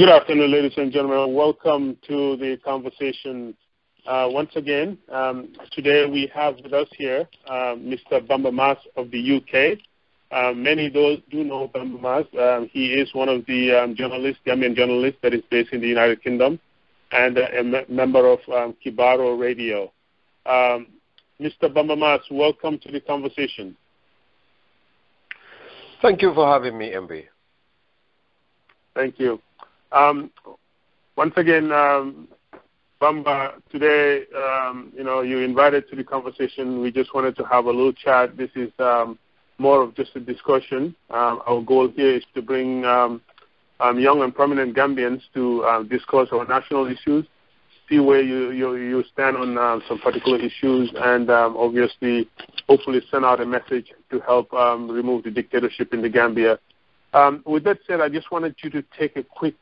Good afternoon, ladies and gentlemen. Welcome to the conversation. Once again, today we have with us here Mr. Bamba Mass of the UK. Many do know Bamba Mass. He is one of the Gambian journalists that is based in the United Kingdom and a member of Kibaro Radio. Mr. Bamba Mass, welcome to the conversation. Thank you for having me, MB. Thank you. Once again, Bamba, today, you invited to the conversation. We just wanted to have a little chat. This is more of just a discussion. Our goal here is to bring young and prominent Gambians to discuss our national issues, see where you stand on some particular issues, and obviously, hopefully send out a message to help remove the dictatorship in the Gambia. With that said, I just wanted you to take a quick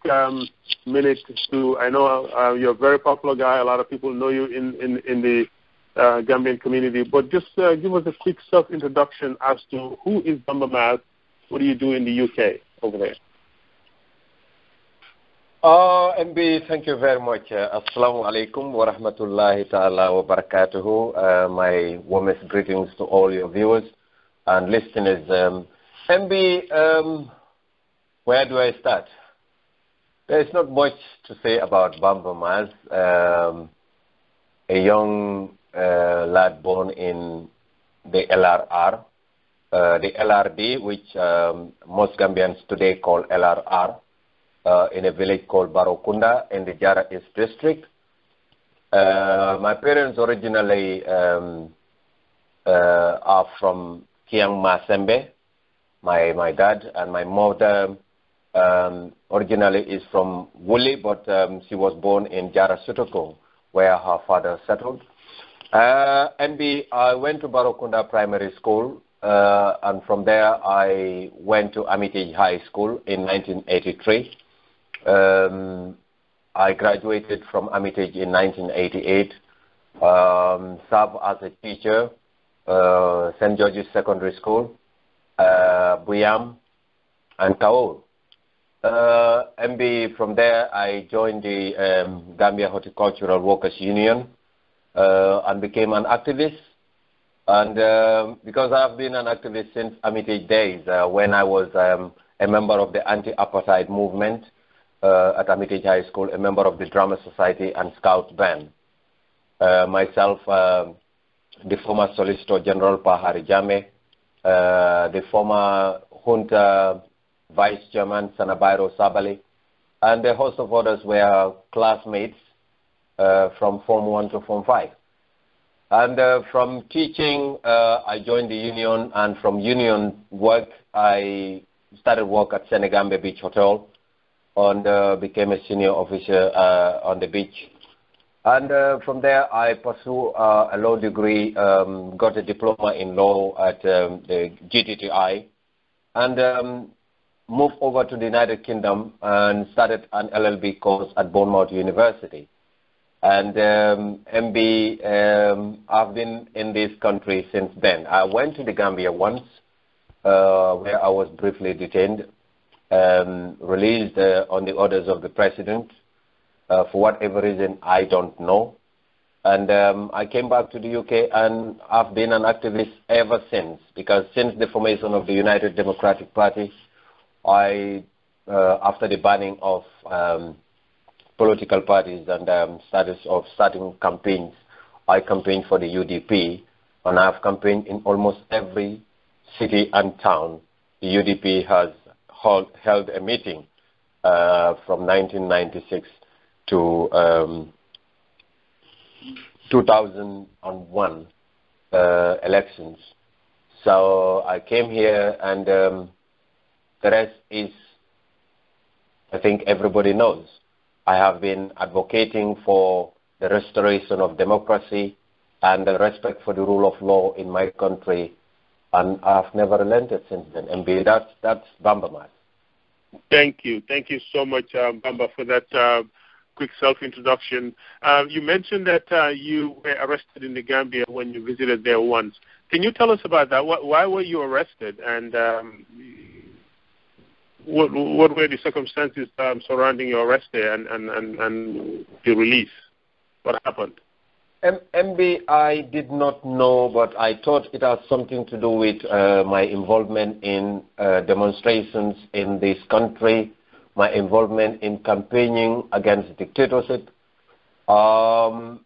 minute to, I know you're a very popular guy. A lot of people know you in the Gambian community, but just give us a quick self-introduction as to who is Bamba Mass, what do you do in the UK over there? MB, thank you very much. Assalamu alaikum wa rahmatullahi ta'ala wa barakatuhu. My warmest greetings to all your viewers and listeners. MB, where do I start? There is not much to say about Bamba Mass, a young lad born in the LRR, the LRD, which most Gambians today call LRR, in a village called Barokunda in the Jara East district. My parents originally are from Kiang Masembe, my dad, and my mother originally is from Wuli, but she was born in Jara Sutoko, where her father settled. I went to Barokunda Primary School, and from there I went to Armitage High School in 1983. I graduated from Armitage in 1988, served as a teacher, St. George's Secondary School, Buyam, and Kaur. From there, I joined the Gambia Horticultural Workers Union and became an activist. And because I've been an activist since Armitage days, when I was a member of the anti-apartheid movement at Armitage High School, a member of the Drama Society and Scout Band. Myself, the former Solicitor General Pahari Jammeh, the former Junta Vice Chairman Sanabairo Sabali, and a host of others were classmates from Form 1 to Form 5. And from teaching, I joined the union, and from union work, I started work at Senegambia Beach Hotel and became a senior officer on the beach. And from there, I pursued a law degree, got a diploma in law at the GTTI, and moved over to the United Kingdom and started an LLB course at Bournemouth University. And I've been in this country since then. I went to the Gambia once, where I was briefly detained, released on the orders of the president. For whatever reason, I don't know. And I came back to the UK, and I've been an activist ever since, because since the formation of the United Democratic Party, after the banning of political parties and starting campaigns, I campaigned for the UDP, and I've campaigned in almost every city and town. The UDP has held a meeting from 1996 to 2001 elections. So I came here, and the rest is, I think everybody knows. I have been advocating for the restoration of democracy and the respect for the rule of law in my country, and I've never relented since then. MB, that's Bamba Mass. Thank you so much, Bamba, for that quick self-introduction. You mentioned that you were arrested in the Gambia when you visited there once. Can you tell us about that? Why were you arrested? And what were the circumstances surrounding your arrest there and the release? What happened? MB, I did not know, but I thought it has something to do with my involvement in demonstrations in this country, my involvement in campaigning against dictatorship. The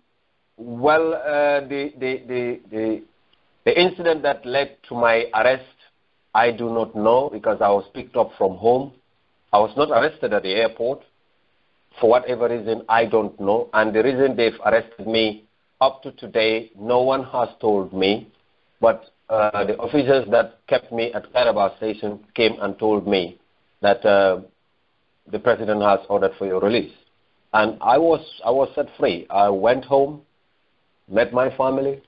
incident that led to my arrest, I do not know because I was picked up from home. I was not arrested at the airport. For whatever reason, I don't know. And the reason they've arrested me up to today, no one has told me. But the officers that kept me at Karabakh station came and told me that the president has ordered for your release. And I was set free. I went home, met my family.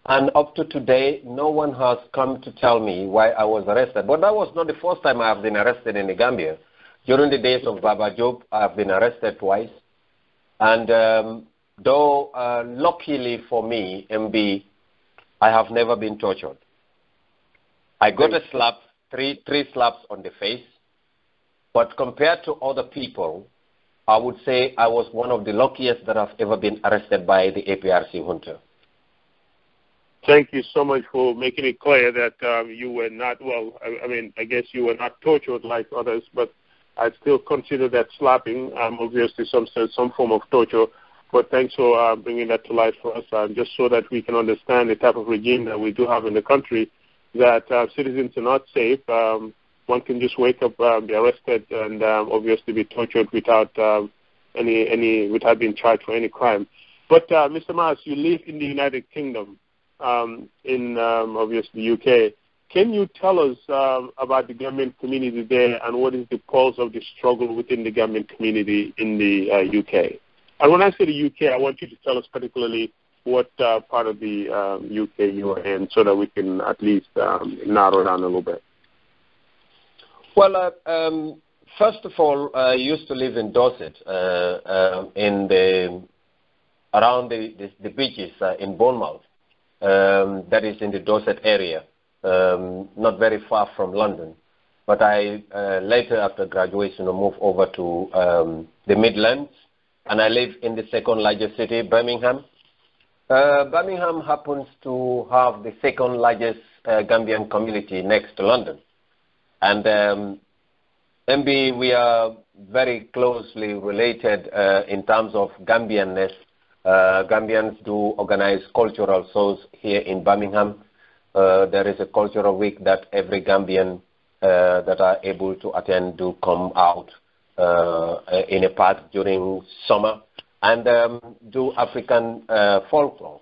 And up to today, no one has come to tell me why I was arrested. But that was not the first time I have been arrested in the Gambia. During the days of Baba Job, I have been arrested twice. And though luckily for me, MB, I have never been tortured. I got a slap, three slaps on the face. But compared to other people, I would say I was one of the luckiest that have ever been arrested by the APRC junta. Thank you so much for making it clear that you were not, well, I guess you were not tortured like others, but I still consider that slapping, obviously some form of torture. But thanks for bringing that to light for us, just so that we can understand the type of regime that we do have in the country, that citizens are not safe. One can just wake up, be arrested, and obviously be tortured without without being charged for any crime. But Mr. Mass, you live in the United Kingdom, in obviously UK. Can you tell us about the Gambian community there and what is the pulse of the struggle within the Gambian community in the UK? And when I say the UK, I want you to tell us particularly what part of the UK you are in, so that we can at least narrow down a little bit. Well, first of all, I used to live in Dorset, around the beaches in Bournemouth. That is in the Dorset area, not very far from London. But I later, after graduation, moved over to the Midlands, and I live in the second largest city, Birmingham. Birmingham happens to have the second largest Gambian community next to London. And MB, we are very closely related in terms of Gambianness. Gambians do organize cultural shows here in Birmingham. There is a cultural week that every Gambian that are able to attend do come out in a park during summer and do African folklore.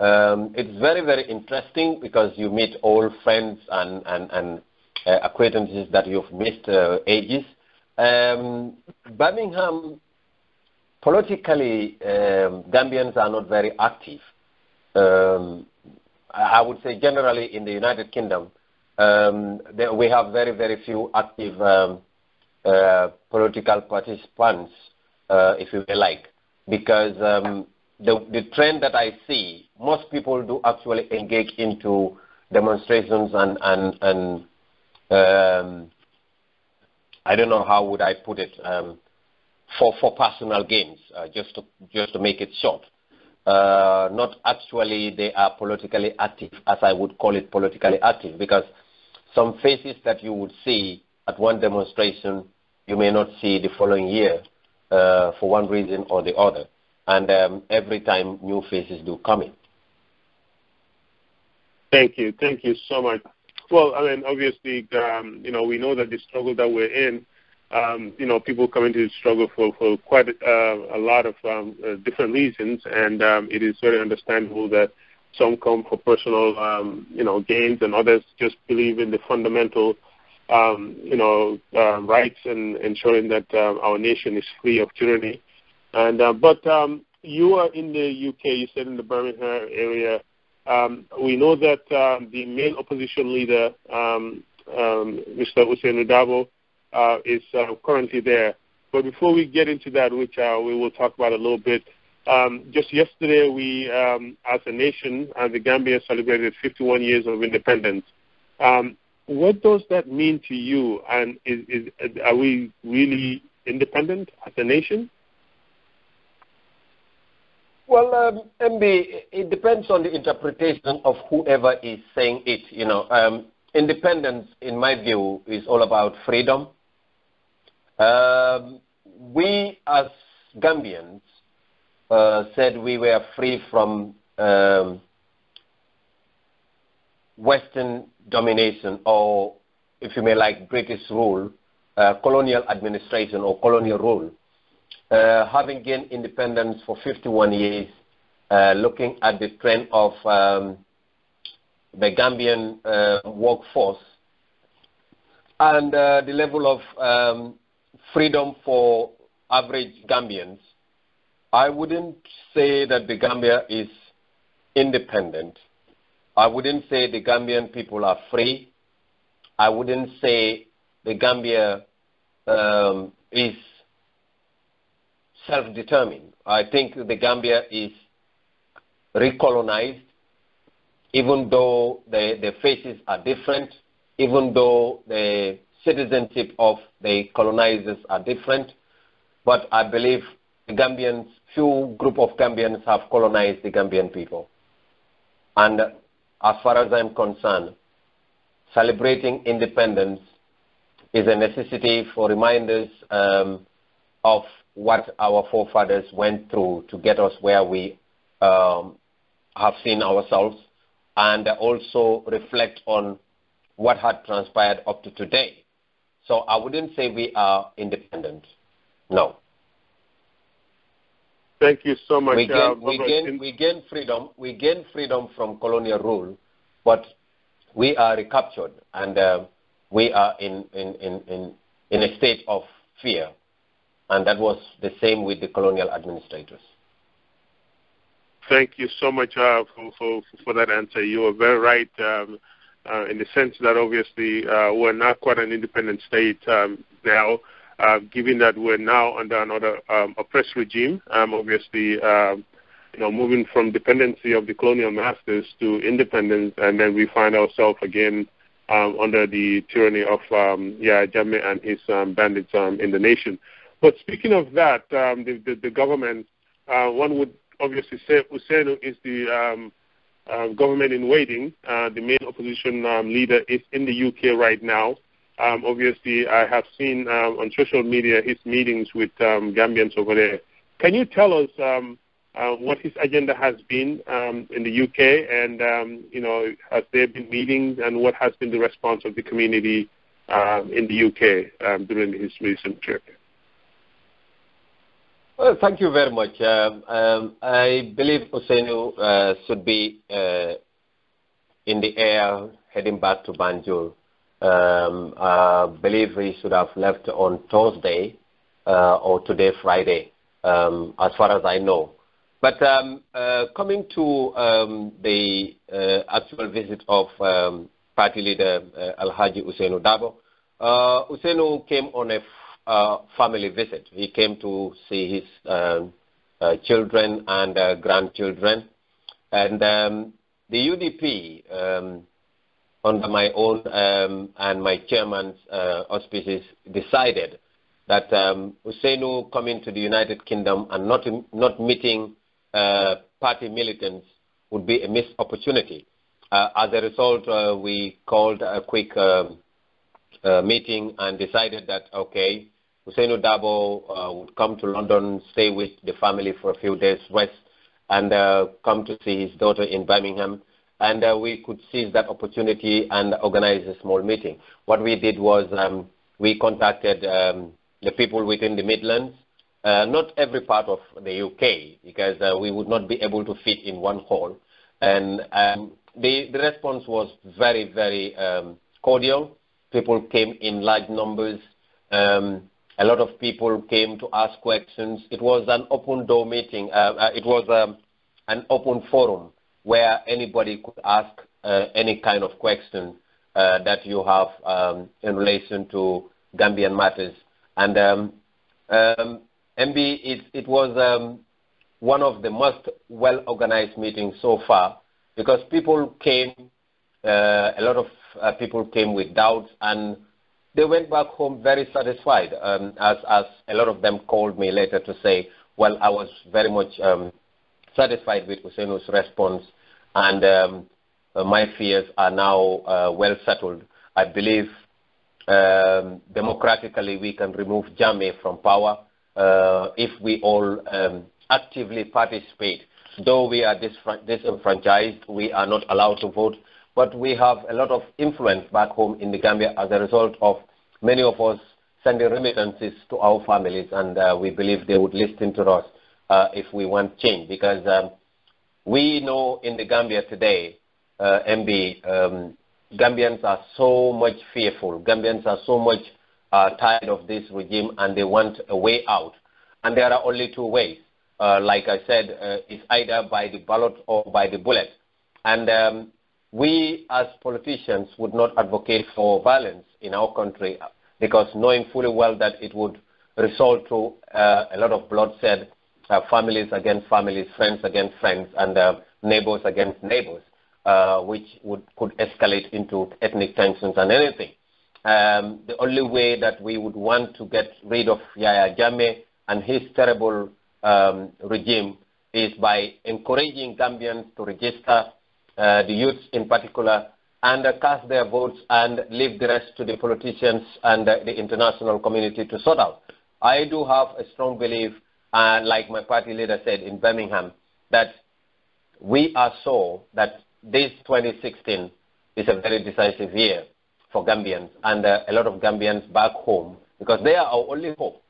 It's very, very interesting because you meet old friends and acquaintances that you've missed ages. Birmingham, politically, Gambians are not very active. I would say generally in the United Kingdom, we have very, very few active political participants, if you like, because the trend that I see, most people do actually engage into demonstrations and I don't know how would I put it, for personal gains, just to make it short. Not actually they are politically active, as I would call it politically active, because some faces that you would see at one demonstration, you may not see the following year for one reason or the other. And every time new faces do come in. Thank you so much. Well, I mean, obviously, we know that the struggle that we're in, people come into the struggle for quite a lot of different reasons, and it is very understandable that some come for personal, gains, and others just believe in the fundamental, rights and ensuring that our nation is free of tyranny. And but you are in the UK. You said in the Birmingham area. We know that the main opposition leader, Mr. Hussein Udabo, is currently there. But before we get into that, which we will talk about a little bit, just yesterday we, as a nation, the Gambia celebrated 51 years of independence. what does that mean to you? And are we really independent as a nation? Well, MB, it depends on the interpretation of whoever is saying it. Independence, in my view, is all about freedom. We, as Gambians, said we were free from Western domination, or, if you may like, British rule, colonial administration or colonial rule. Having gained independence for 51 years, looking at the trend of the Gambian workforce and the level of freedom for average Gambians, I wouldn't say that the Gambia is independent. I wouldn't say the Gambian people are free. I wouldn't say the Gambia is self-determined. I think the Gambia is recolonized, even though the faces are different, even though the citizenship of the colonizers are different. But I believe the Gambians, few group of Gambians have colonized the Gambian people. And as far as I'm concerned, celebrating independence is a necessity for reminders of what our forefathers went through to get us where we have seen ourselves, and also reflect on what had transpired up to today. So I wouldn't say we are independent. No. Thank you so much. We gain freedom. We gain freedom from colonial rule, but we are recaptured, and we are in a state of fear. And that was the same with the colonial administrators. Thank you so much for that answer. You are very right in the sense that obviously we're not quite an independent state now, given that we're now under another oppressed regime. Obviously, moving from dependency of the colonial masters to independence, and then we find ourselves again under the tyranny of jammeh and his bandits in the nation. But speaking of that, the government, one would obviously say Ousseynou is the government in waiting. The main opposition leader is in the UK right now. Obviously, I have seen on social media his meetings with Gambians over there. Can you tell us what his agenda has been in the UK, and has there been meetings, and what has been the response of the community in the UK during his recent trip? Well, thank you very much. I believe Ousseynou should be in the air heading back to Banjul. I believe he should have left on Thursday or today, Friday, as far as I know. But coming to the actual visit of party leader Alhaji Ousseynou Dabo, Ousseynou came on a family visit. He came to see his children and grandchildren. And the UDP, under my own and my chairman's auspices, decided that Ousseynou coming to the United Kingdom and not meeting party militants would be a missed opportunity. As a result, we called a quick meeting and decided that, okay, Ousseynou Dabo would come to London, stay with the family for a few days, rest, and come to see his daughter in Birmingham. And we could seize that opportunity and organize a small meeting. What we did was we contacted the people within the Midlands, not every part of the UK, because we would not be able to fit in one hall. And the response was very, very cordial. People came in large numbers. A lot of people came to ask questions. It was an open door meeting. It was an open forum where anybody could ask any kind of question that you have in relation to Gambian matters. And MB, it was one of the most well-organized meetings so far, because people came, a lot of people came with doubts, and they went back home very satisfied, as a lot of them called me later to say, well, I was very much satisfied with Ousainu's response, and my fears are now well settled. I believe democratically we can remove jammeh from power if we all actively participate. Though we are disenfranchised, we are not allowed to vote, but we have a lot of influence back home in the Gambia as a result of many of us sending remittances to our families, and we believe they would listen to us if we want change, because we know in the Gambia today, MB, Gambians are so much fearful. Gambians are so much tired of this regime, and they want a way out. And there are only two ways. Like I said, it's either by the ballot or by the bullet. And we as politicians would not advocate for violence in our country, because knowing fully well that it would result to a lot of bloodshed, families against families, friends against friends, and neighbors against neighbors, which could escalate into ethnic tensions and anything. The only way that we would want to get rid of Yahya Jammeh and his terrible regime is by encouraging Gambians to register, the youths in particular, and cast their votes and leave the rest to the politicians and the international community to sort out. I do have a strong belief, like my party leader said in Birmingham, that we are sure that this 2016 is a very decisive year for Gambians, and a lot of Gambians back home, because they are our only hope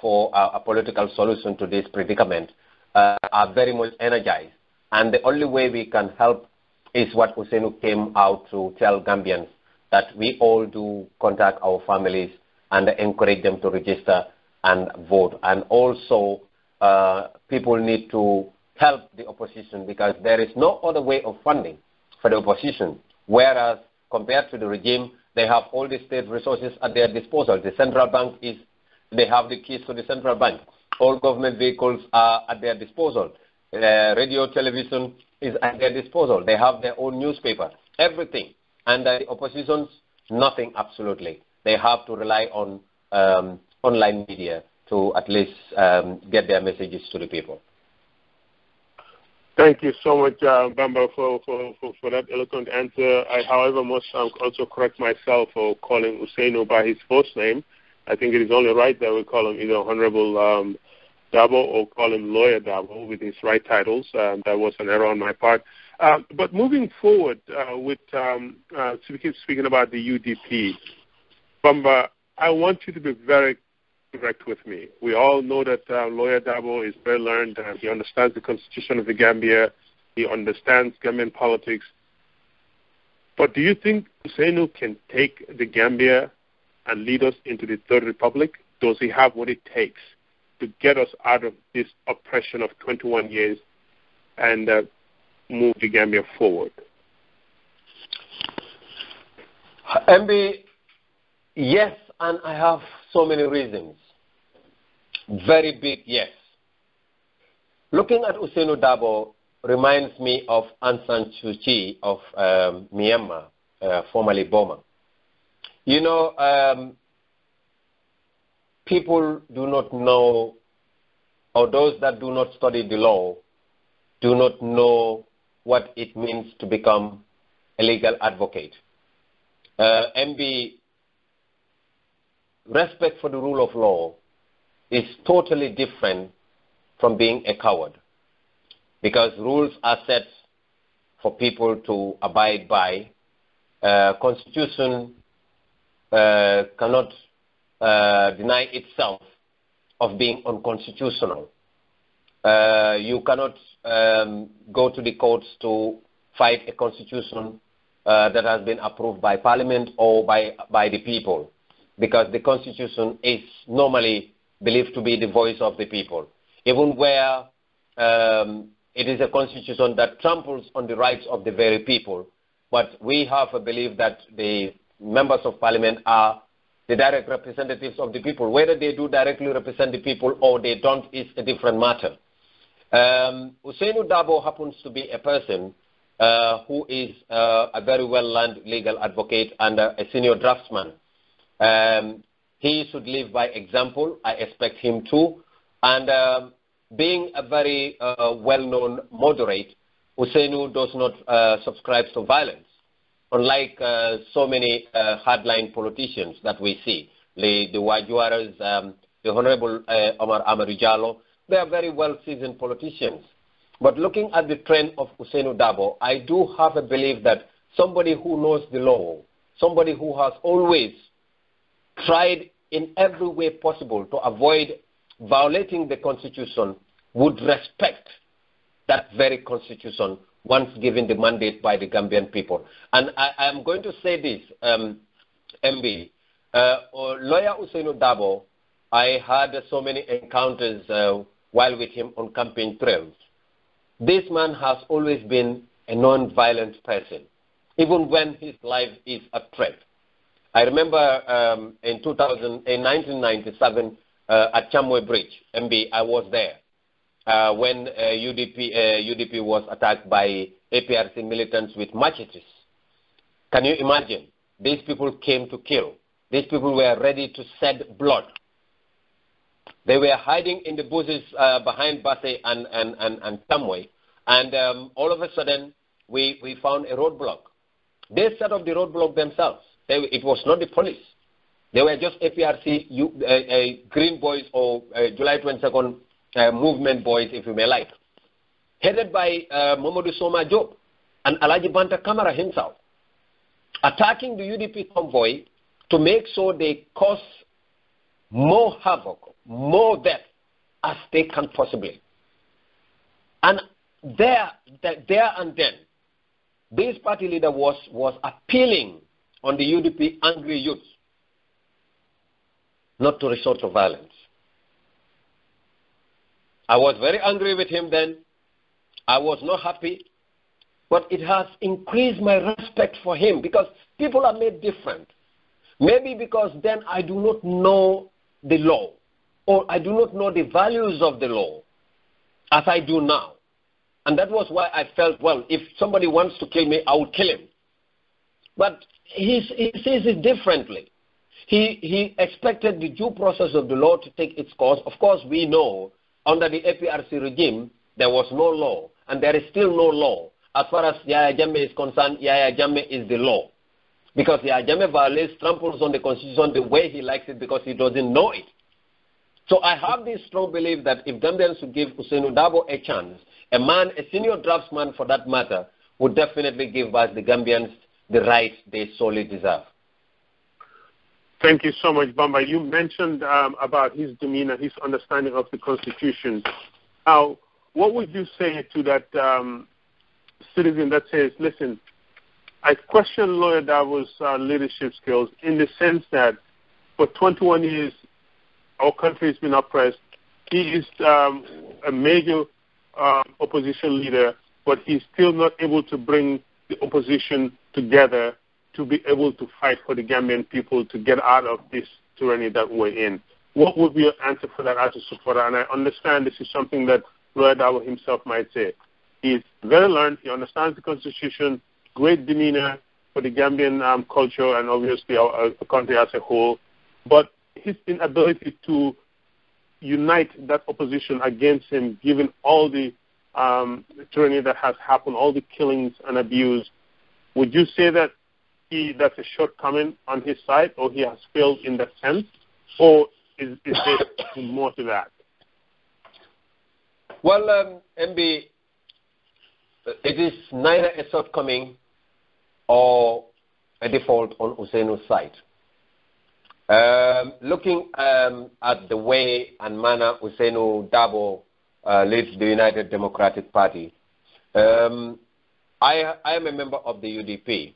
for a political solution to this predicament, are very much energized. And the only way we can help is what Ousainou came out to tell Gambians, that we all do contact our families and encourage them to register and vote. And also, people need to help the opposition, because there is no other way of funding for the opposition, whereas compared to the regime, they have all the state resources at their disposal. The central bank they have the keys to the central bank. All government vehicles are at their disposal. Radio, television is at their disposal. They have their own newspaper, everything. And the oppositions, nothing absolutely. They have to rely on online media to at least get their messages to the people. Thank you so much, Bamba, for that eloquent answer. I, however, must also correct myself for calling Ousainou by his first name. I think it is only right that we call him either Honorable Dabo or call him Lawyer Dabo with his right titles. That was an error on my part. But moving forward with speaking about the UDP, Bamba, I want you to be very direct with me. We all know that Lawyer Dabo is very learned. He understands the constitution of the Gambia. He understands Gambian politics. But do you think Ousainou can take the Gambia and lead us into the Third Republic? Does he have what it takes to get us out of this oppression of 21 years and move the Gambia forward? MB, yes, and I have so many reasons. Very big yes. Looking at Ousainou Dabo reminds me of Aung San Suu Kyi of Myanmar, formerly Burma. You know, people do not know, or those that do not study the law, do not know what it means to become a legal advocate. MB, respect for the rule of law is totally different from being a coward, because rules are set for people to abide by. Constitution cannot deny itself of being unconstitutional. You cannot go to the courts to fight a constitution that has been approved by Parliament or by the people, because the constitution is normally believed to be the voice of the people, even where it is a constitution that tramples on the rights of the very people. But we have a belief that the members of Parliament are the direct representatives of the people. Whether they do directly represent the people or they don't is a different matter. Ousainou Dabo happens to be a person who is a very well-learned legal advocate and a senior draftsman. He should live by example. I expect him to. And being a very well-known moderate, Ousseynou does not subscribe to violence, unlike so many hardline politicians that we see. The Wajuaras, the Honorable Omar Amadou Jallow, they are very well-seasoned politicians. But looking at the trend of Ousseynou Dabo, I do have a belief that somebody who knows the law, somebody who has always tried in every way possible to avoid violating the Constitution would respect that very Constitution once given the mandate by the Gambian people. And I am going to say this, MB. Lawyer Ousseynou Dabo, I had so many encounters while with him on campaign trails. This man has always been a non-violent person, even when his life is at threat. I remember in 1997 at Chamwe Bridge, MB, I was there when UDP was attacked by APRC militants with machetes. Can you imagine? These people came to kill. These people were ready to shed blood. They were hiding in the bushes behind Basse and Chamwe, and all of a sudden we found a roadblock. They set up the roadblock themselves. It was not the police. They were just APRC Green Boys or July 22nd movement boys, if you may like, headed by Momodou Soma Job and Alaji Banta Kamara himself, attacking the UDP convoy to make sure they cause more havoc, more death as they can possibly. And there and then, this party leader was appealing on the UDP angry youth not to resort to violence. I was very angry with him then. I was not happy. But it has increased my respect for him because people are made different. Maybe because then I do not know the law or I do not know the values of the law as I do now. And that was why I felt, well, if somebody wants to kill me, I will kill him. But he sees it differently. He expected the due process of the law to take its course. Of course, we know under the APRC regime, there was no law, and there is still no law. As far as Yaya Jammeh is concerned, Yaya Jammeh is the law. Because Yaya Jammeh violates, tramples on the Constitution the way he likes it because he doesn't know it. So I have this strong belief that if Gambians should give Ousseynou Dabo a chance, a man, a senior draftsman for that matter, would definitely give us, the Gambians, the rights they solely deserve. Thank you so much, Bamba. You mentioned about his demeanor, his understanding of the Constitution. What would you say to that citizen that says, listen, I question Lawyer Dabo's leadership skills in the sense that for 21 years, our country has been oppressed. He is a major opposition leader, but he's still not able to bring the opposition together to be able to fight for the Gambian people to get out of this tyranny that we're in. What would be your answer for that as a supporter? And I understand this is something that Lawyer Dabo himself might say. He's very learned. He understands the Constitution, great demeanor for the Gambian culture and obviously our country as a whole. But his inability to unite that opposition against him, given all the tyranny that has happened, all the killings and abuse, would you say that that's a shortcoming on his side, or he has failed in that sense, or is there more to that? Well, MB, it is neither a shortcoming or a default on Ousseinou's side. Looking at the way and manner Ousseynou Dabo leads the United Democratic Party, I am a member of the UDP.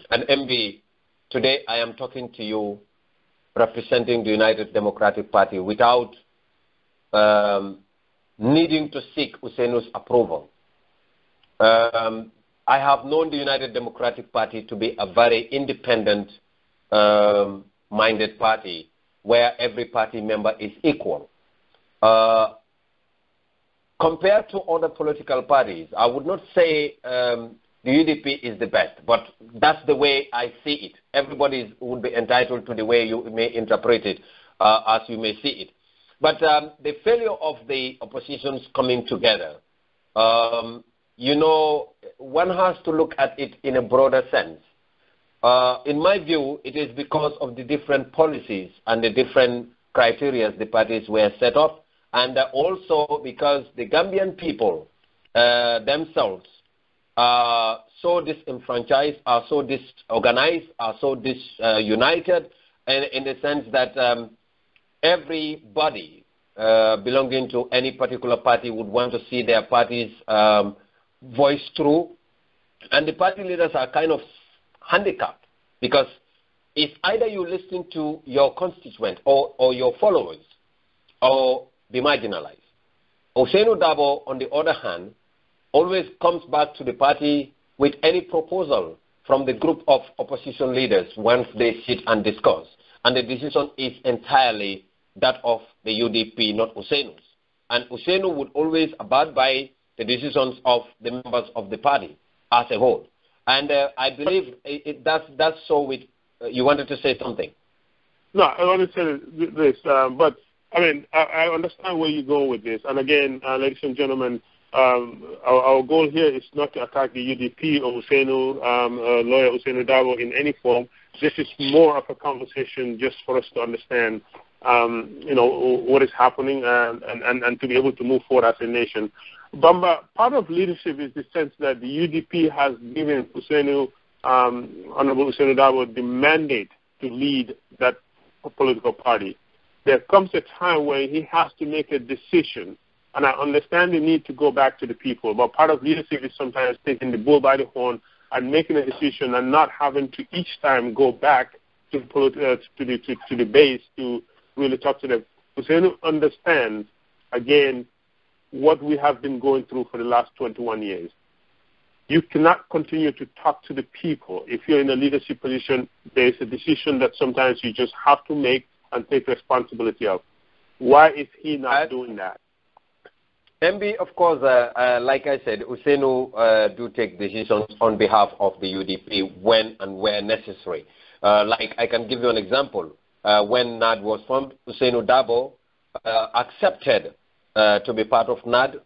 And MB, today I am talking to you representing the United Democratic Party without needing to seek Ousseinou's approval. I have known the United Democratic Party to be a very independent minded party where every party member is equal. compared to other political parties, I would not say the UDP is the best, but that's the way I see it. Everybody would be entitled to the way you may interpret it as you may see it. But the failure of the oppositions coming together, you know, one has to look at it in a broader sense. In my view, it is because of the different policies and the different criteria the parties were set up, and also because the Gambian people themselves are so disenfranchised, are so disorganized, are so disunited, and in the sense that everybody belonging to any particular party would want to see their party's voice through, and the party leaders are kind of handicapped because if either you listen to your constituent or your followers or be marginalized. Ousainou Darboe, on the other hand, always comes back to the party with any proposal from the group of opposition leaders once they sit and discuss. And the decision is entirely that of the UDP, not Ousainu's. And Ousainou would always abide by the decisions of the members of the party as a whole. And I believe that's so with... you wanted to say something? No, I want to say this, but I mean, I understand where you go with this. And again, ladies and gentlemen, our goal here is not to attack the UDP or Ousainou, lawyer Ousainou Darboe in any form. This is more of a conversation just for us to understand, you know, what is happening and to be able to move forward as a nation. Bamba, part of leadership is the sense that the UDP has given Ousainou, Honorable Ousainou Darboe, the mandate to lead that political party. There comes a time where he has to make a decision, and I understand the need to go back to the people, but part of leadership is sometimes taking the bull by the horn and making a decision and not having to each time go back to the base to really talk to them. Ousainou understands, again, what we have been going through for the last 21 years. You cannot continue to talk to the people. If you're in a leadership position, there is a decision that sometimes you just have to make and take responsibility of. Why is he not doing that? MB, of course, like I said, Ousainou do take decisions on behalf of the UDP when and where necessary. Like I can give you an example. When NAD was formed, Ousainou Darboe accepted to be part of NAD,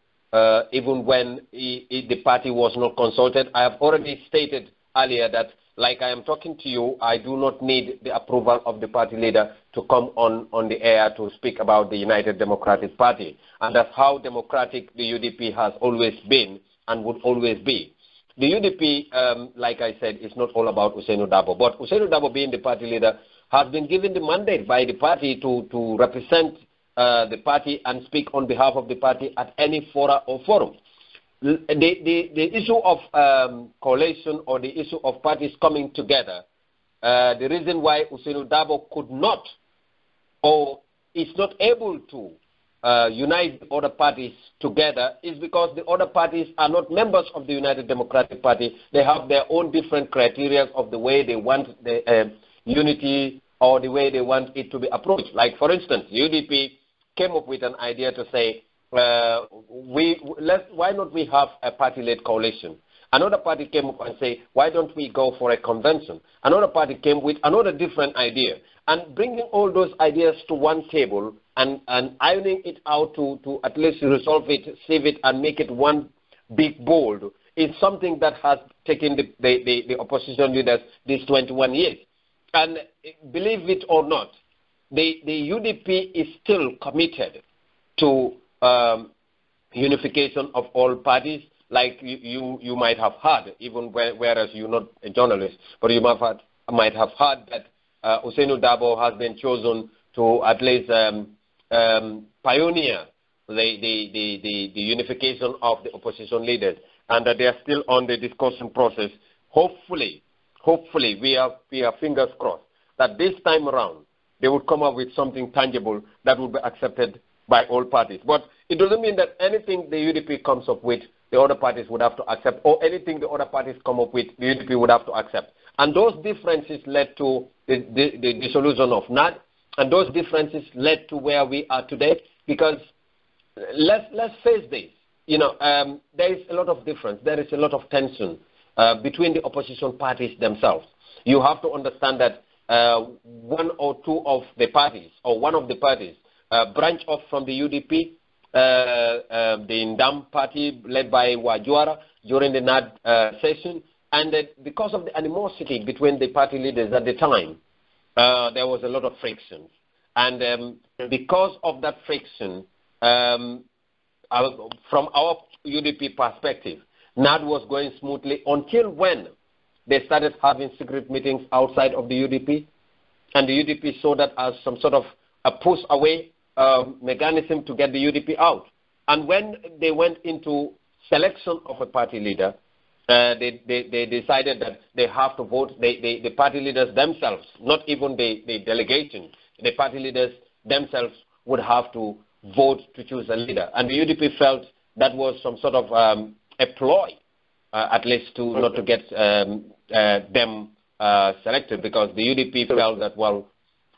even when the party was not consulted. I have already stated earlier that, like I am talking to you, I do not need the approval of the party leader to come on the air to speak about the United Democratic Party. And that's how democratic the UDP has always been and would always be. The UDP, like I said, is not all about Ousainou Darboe. But Ousainou Darboe, being the party leader, has been given the mandate by the party to represent the party and speak on behalf of the party at any fora or forum. The issue of coalition or the issue of parties coming together, the reason why Ousainou Darboe could not or is not able to unite the other parties together is because the other parties are not members of the United Democratic Party. They have their own different criteria of the way they want the unity or the way they want it to be approached. Like, for instance, UDP came up with an idea to say, why not we have a party-led coalition? Another party came up and said, why don't we go for a convention? Another party came with another different idea. And bringing all those ideas to one table and ironing it out to at least resolve it, save it, and make it one big bold is something that has taken the opposition leaders these 21 years. And believe it or not, the UDP is still committed to unification of all parties, like you might have heard, even whereas you're not a journalist, but you might have heard that Ousainou Darboe has been chosen to at least pioneer the unification of the opposition leaders, and that they are still on the discussion process. Hopefully, we have fingers crossed that this time around they would come up with something tangible that would be accepted by all parties. But it doesn't mean that anything the UDP comes up with, the other parties would have to accept, or anything the other parties come up with, the UDP would have to accept. And those differences led to the dissolution of NAD, and those differences led to where we are today, because let's face this. there is a lot of difference. There is a lot of tension between the opposition parties themselves. You have to understand that one or two of the parties, or one of the parties, branch off from the UDP, the Ndam party led by Wajuara during the NAD session, and because of the animosity between the party leaders at the time, there was a lot of friction. And because of that friction, from our UDP perspective, NAD was going smoothly until when they started having secret meetings outside of the UDP, and the UDP saw that as some sort of a push away mechanism to get the UDP out. And when they went into selection of a party leader, they decided that they have to vote, the party leaders themselves, not even the delegation, the party leaders themselves would have to vote to choose a leader. And the UDP felt that was some sort of a ploy, at least to not to get them selected, because the UDP felt that, well,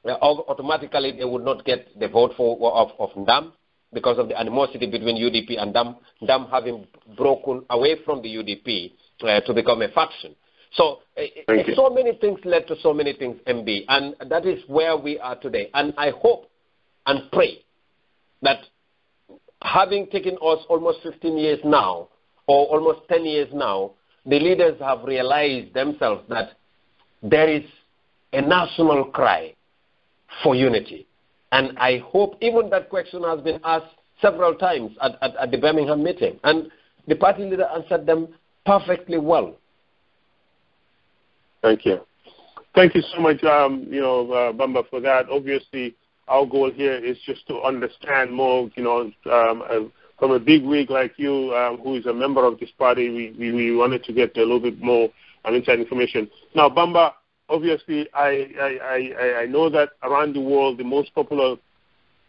automatically they would not get the vote of Ndam because of the animosity between UDP and Ndam having broken away from the UDP to become a faction. So so many things led to so many things, MB, and that is where we are today. And I hope and pray that, having taken us almost 15 years now, or almost 10 years now, the leaders have realized themselves that there is a national cry for unity. And I hope, even that question has been asked several times at the Birmingham meeting, and the party leader answered them perfectly well. Thank you. Thank you so much, Bamba, for that. Obviously, our goal here is just to understand more, from a big wig like you, who is a member of this party. We wanted to get a little bit more inside information. Now, Bamba, obviously, I know that around the world, the most popular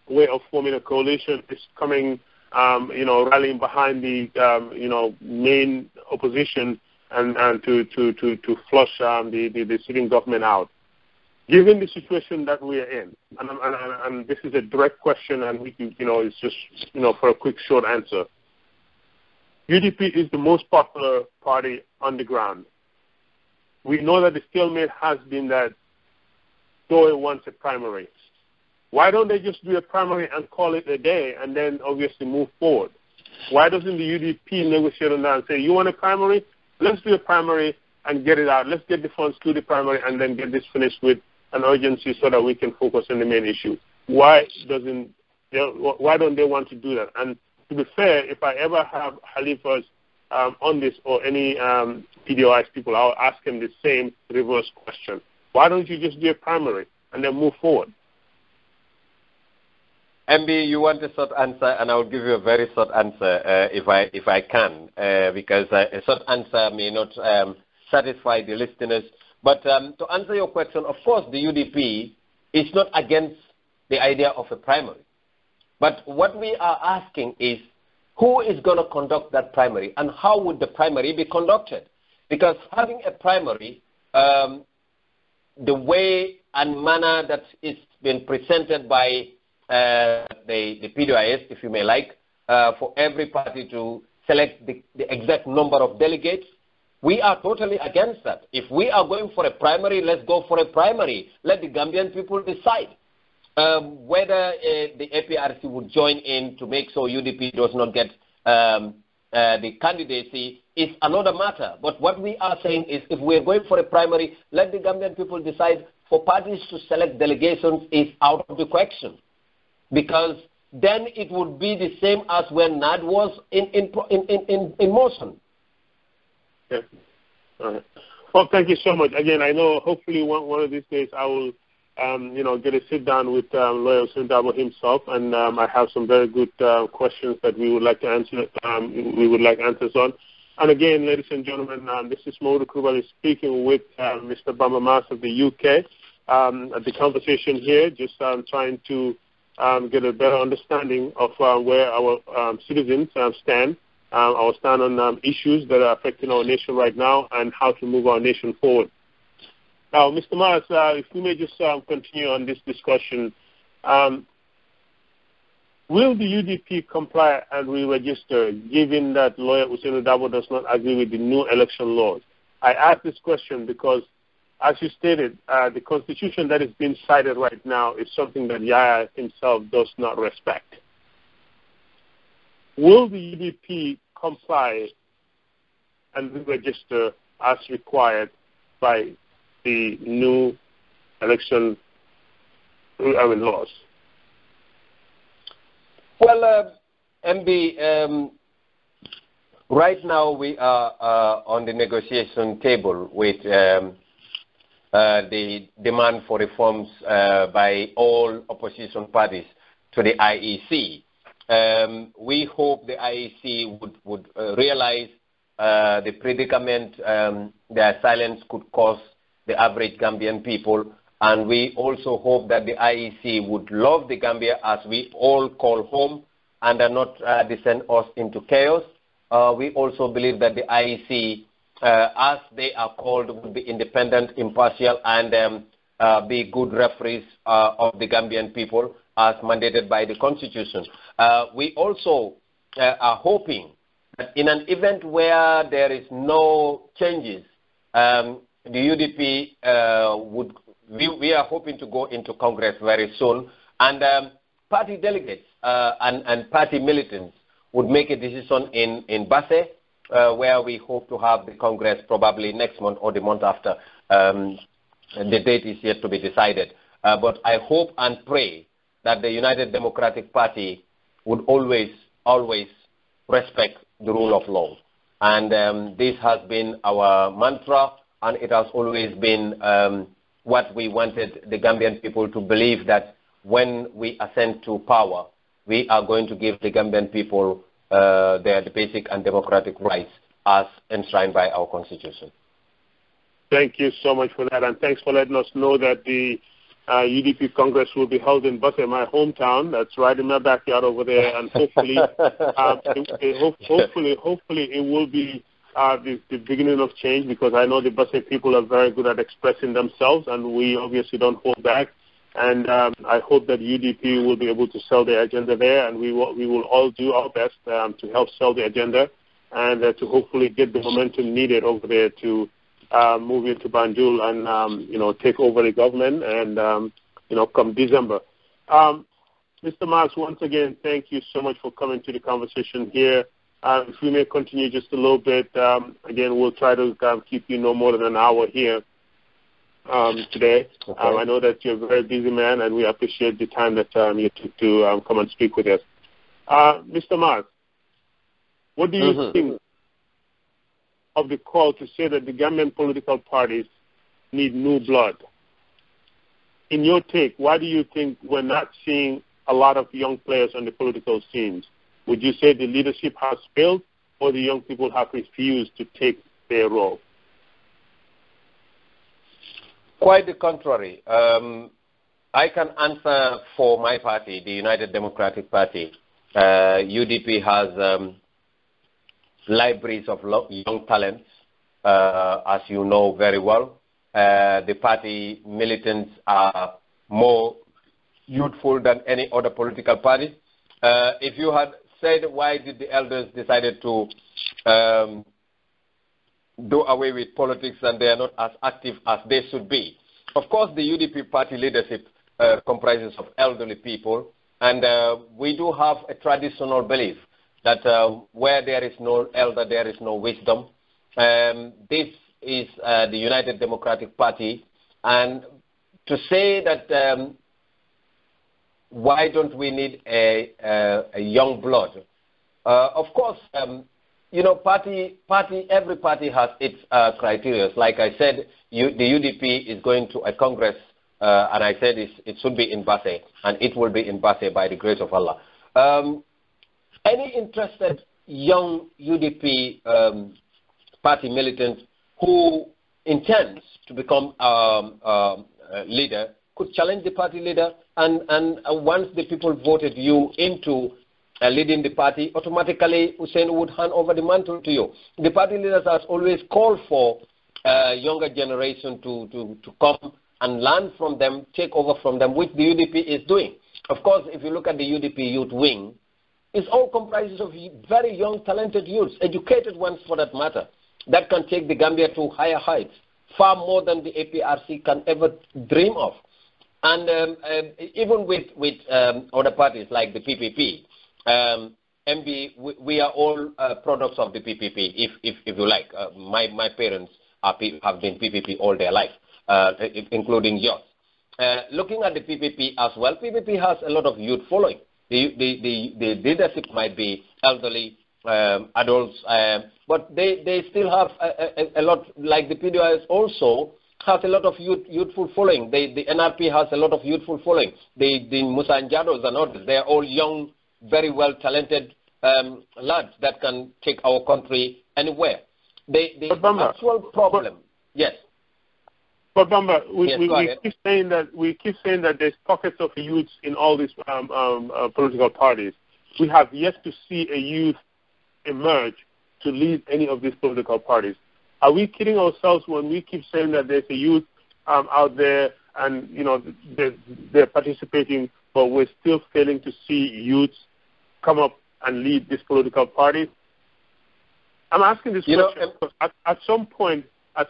way of forming a coalition is coming, rallying behind the, main opposition and to flush the sitting government out. Given the situation that we are in, and this is a direct question, and we can, it's just, for a quick, short answer. UDP is the most popular party on the ground. We know that the stalemate has been that Doe wants a primary. Why don't they just do a primary and call it a day and then obviously move forward? Why doesn't the UDP negotiate on that and say, you want a primary? Let's do a primary and get it out. Let's get the funds to the primary and then get this finished with an urgency so that we can focus on the main issue. Why don't they want to do that? And to be fair, if I ever have Khalifa's on this, or any PDOI's people, I'll ask him the same reverse question. Why don't you just do a primary and then move forward? MB, you want a short answer, and I will give you a very short answer if I can, because a short answer may not satisfy the listeners. But to answer your question, of course, the UDP is not against the idea of a primary. But what we are asking is, who is going to conduct that primary, and how would the primary be conducted? Because having a primary, the way and manner that it's been presented by the PDIS, if you may like, for every party to select the exact number of delegates, we are totally against that. If we are going for a primary, let's go for a primary. Let the Gambian people decide whether the APRC would join in to make sure UDP does not get the candidacy is another matter. But what we are saying is, if we are going for a primary, let the Gambian people decide. For parties to select delegations is out of the question, because then it would be the same as when NAD was in motion. Yeah. All right. Well, thank you so much. Again, I know hopefully one of these days I will, get a sit down with Lawyer Sundabo himself, and I have some very good questions that we would like to answer. We would like answers on. And again, ladies and gentlemen, this is Momodou Krubally speaking with Mr. Bamba Mass of the UK. At the conversation here, just trying to get a better understanding of where our citizens stand. Our stand on issues that are affecting our nation right now, and how to move our nation forward. Now, Mr. Mass, if we may just continue on this discussion. Will the UDP comply and re-register, given that lawyer Usainu Dabo does not agree with the new election laws? I ask this question because, as you stated, the constitution that is being cited right now is something that Yahya himself does not respect. Will the UDP comply and re-register as required by the new election laws? Well, MB, right now we are on the negotiation table with the demand for reforms by all opposition parties to the IEC. We hope the IEC would realize the predicament their silence could cause the average Gambian people, and we also hope that the IEC would love the Gambia as we all call home and not descend us into chaos. We also believe that the IEC, as they are called, would be independent, impartial, and be good referees of the Gambian people as mandated by the Constitution. We also are hoping that in an event where there is no changes, the UDP we are hoping to go into Congress very soon, and party delegates and party militants would make a decision in Basse, where we hope to have the Congress probably next month or the month after. The date is yet to be decided. But I hope and pray that the United Democratic Party would always respect the rule of law. And this has been our mantra, and it has always been what we wanted the Gambian people to believe, that when we ascend to power, we are going to give the Gambian people their basic and democratic rights as enshrined by our Constitution. Thank you so much for that, and thanks for letting us know that the UDP Congress will be held in Basse, my hometown. That's right in my backyard over there, and hopefully, hopefully it will be the beginning of change, because I know the Basse people are very good at expressing themselves, and we obviously don't hold back. And I hope that UDP will be able to sell their agenda there, and we will all do our best to help sell the agenda and to hopefully get the momentum needed over there to move into Banjul and take over the government and come December. Mr. Mass, once again, thank you so much for coming to the conversation here. If we may continue just a little bit, again, we'll try to keep you no more than an hour here today. Okay. I know that you're a very busy man, and we appreciate the time that you took to come and speak with us. Mr. Mass, what do you think of the call to say that the Gambian political parties need new blood? In your take, why do you think we're not seeing a lot of young players on the political scenes? Would you say the leadership has failed, or the young people have refused to take their role? Quite the contrary. I can answer for my party, the United Democratic Party. UDP has libraries of young talents, as you know very well. The party militants are more youthful than any other political party. If you had said, why did the elders decided to do away with politics and they are not as active as they should be? Of course, the UDP party leadership comprises of elderly people, and we do have a traditional belief that where there is no elder, there is no wisdom. This is the United Democratic Party, and to say that why don't we need a young blood? Of course, every party has its criteria. Like I said, the UDP is going to a Congress, and I said it should be in Basse, and it will be in Basse by the grace of Allah. Any interested young UDP party militant who intends to become a leader could challenge the party leader, and once the people voted you into leading the party, automatically Hussein would hand over the mantle to you. The party leaders has always called for younger generation to come and learn from them, take over from them, which the UDP is doing. Of course, if you look at the UDP youth wing, it's all comprises of very young, talented youths, educated ones for that matter, that can take the Gambia to higher heights, far more than the APRC can ever dream of. And even with other parties like the PPP, MB, we are all products of the PPP, if you like. My parents have been PPP all their life, including yours. Looking at the PPP as well, PPP has a lot of youth following. The leadership might be elderly, adults, but they still have a lot, like the PDIS also has a lot of youthful following. The NRP has a lot of youthful following. The Musanjados and others, they are all young, very well talented lads that can take our country anywhere. The actual problem, yes. But Bamba, we keep saying that there's pockets of youths in all these political parties. We have yet to see a youth emerge to lead any of these political parties. Are we kidding ourselves when we keep saying that there's a youth out there and they're participating, but we're still failing to see youths come up and lead these political parties? I'm asking this question because at some point,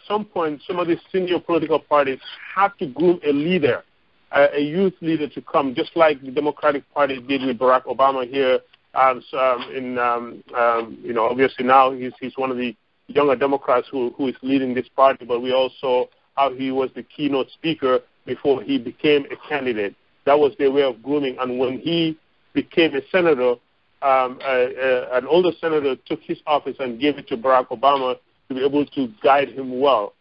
some of these senior political parties have to groom a leader, a youth leader to come, just like the Democratic Party did with Barack Obama here. Obviously now he's one of the younger Democrats who is leading this party, but we also how he was the keynote speaker before he became a candidate. That was their way of grooming. And when he became a senator, an older senator took his office and gave it to Barack Obama to be able to guide him well.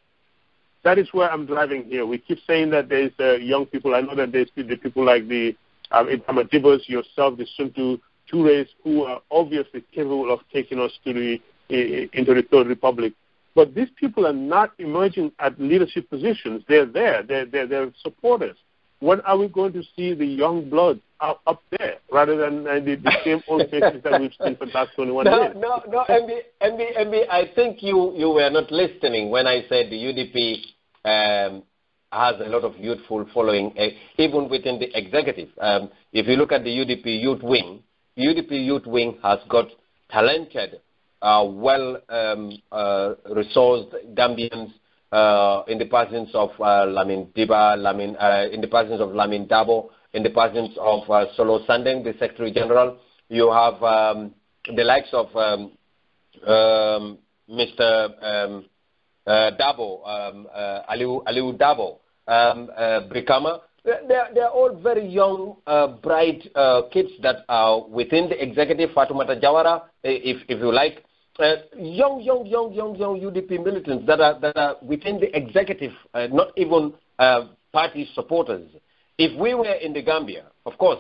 That is where I'm driving here. We keep saying that there's young people. I know that there's the people like the Amadibas, yourself, the Suntu Toures, who are obviously capable of taking us to into the Third Republic. But these people are not emerging at leadership positions. They're there. They're supporters. When are we going to see the young blood up there rather than the same old faces that we've seen for the last 21 years? No, MB, I think you were not listening when I said the UDP has a lot of youthful following, even within the executive. If you look at the UDP youth wing has got talented, well-resourced Gambians in the presence of Lamin Diba, in the presence of Lamin Dabo, in the presence of Solo Sandeng, the Secretary General. You have the likes of Mr. Dabo, Aliu Dabo, Brikama. They're all very young, bright kids that are within the executive. Fatoumata Jawara, if you like, young UDP militants that are within the executive, not even party supporters. If we were in the Gambia, of course,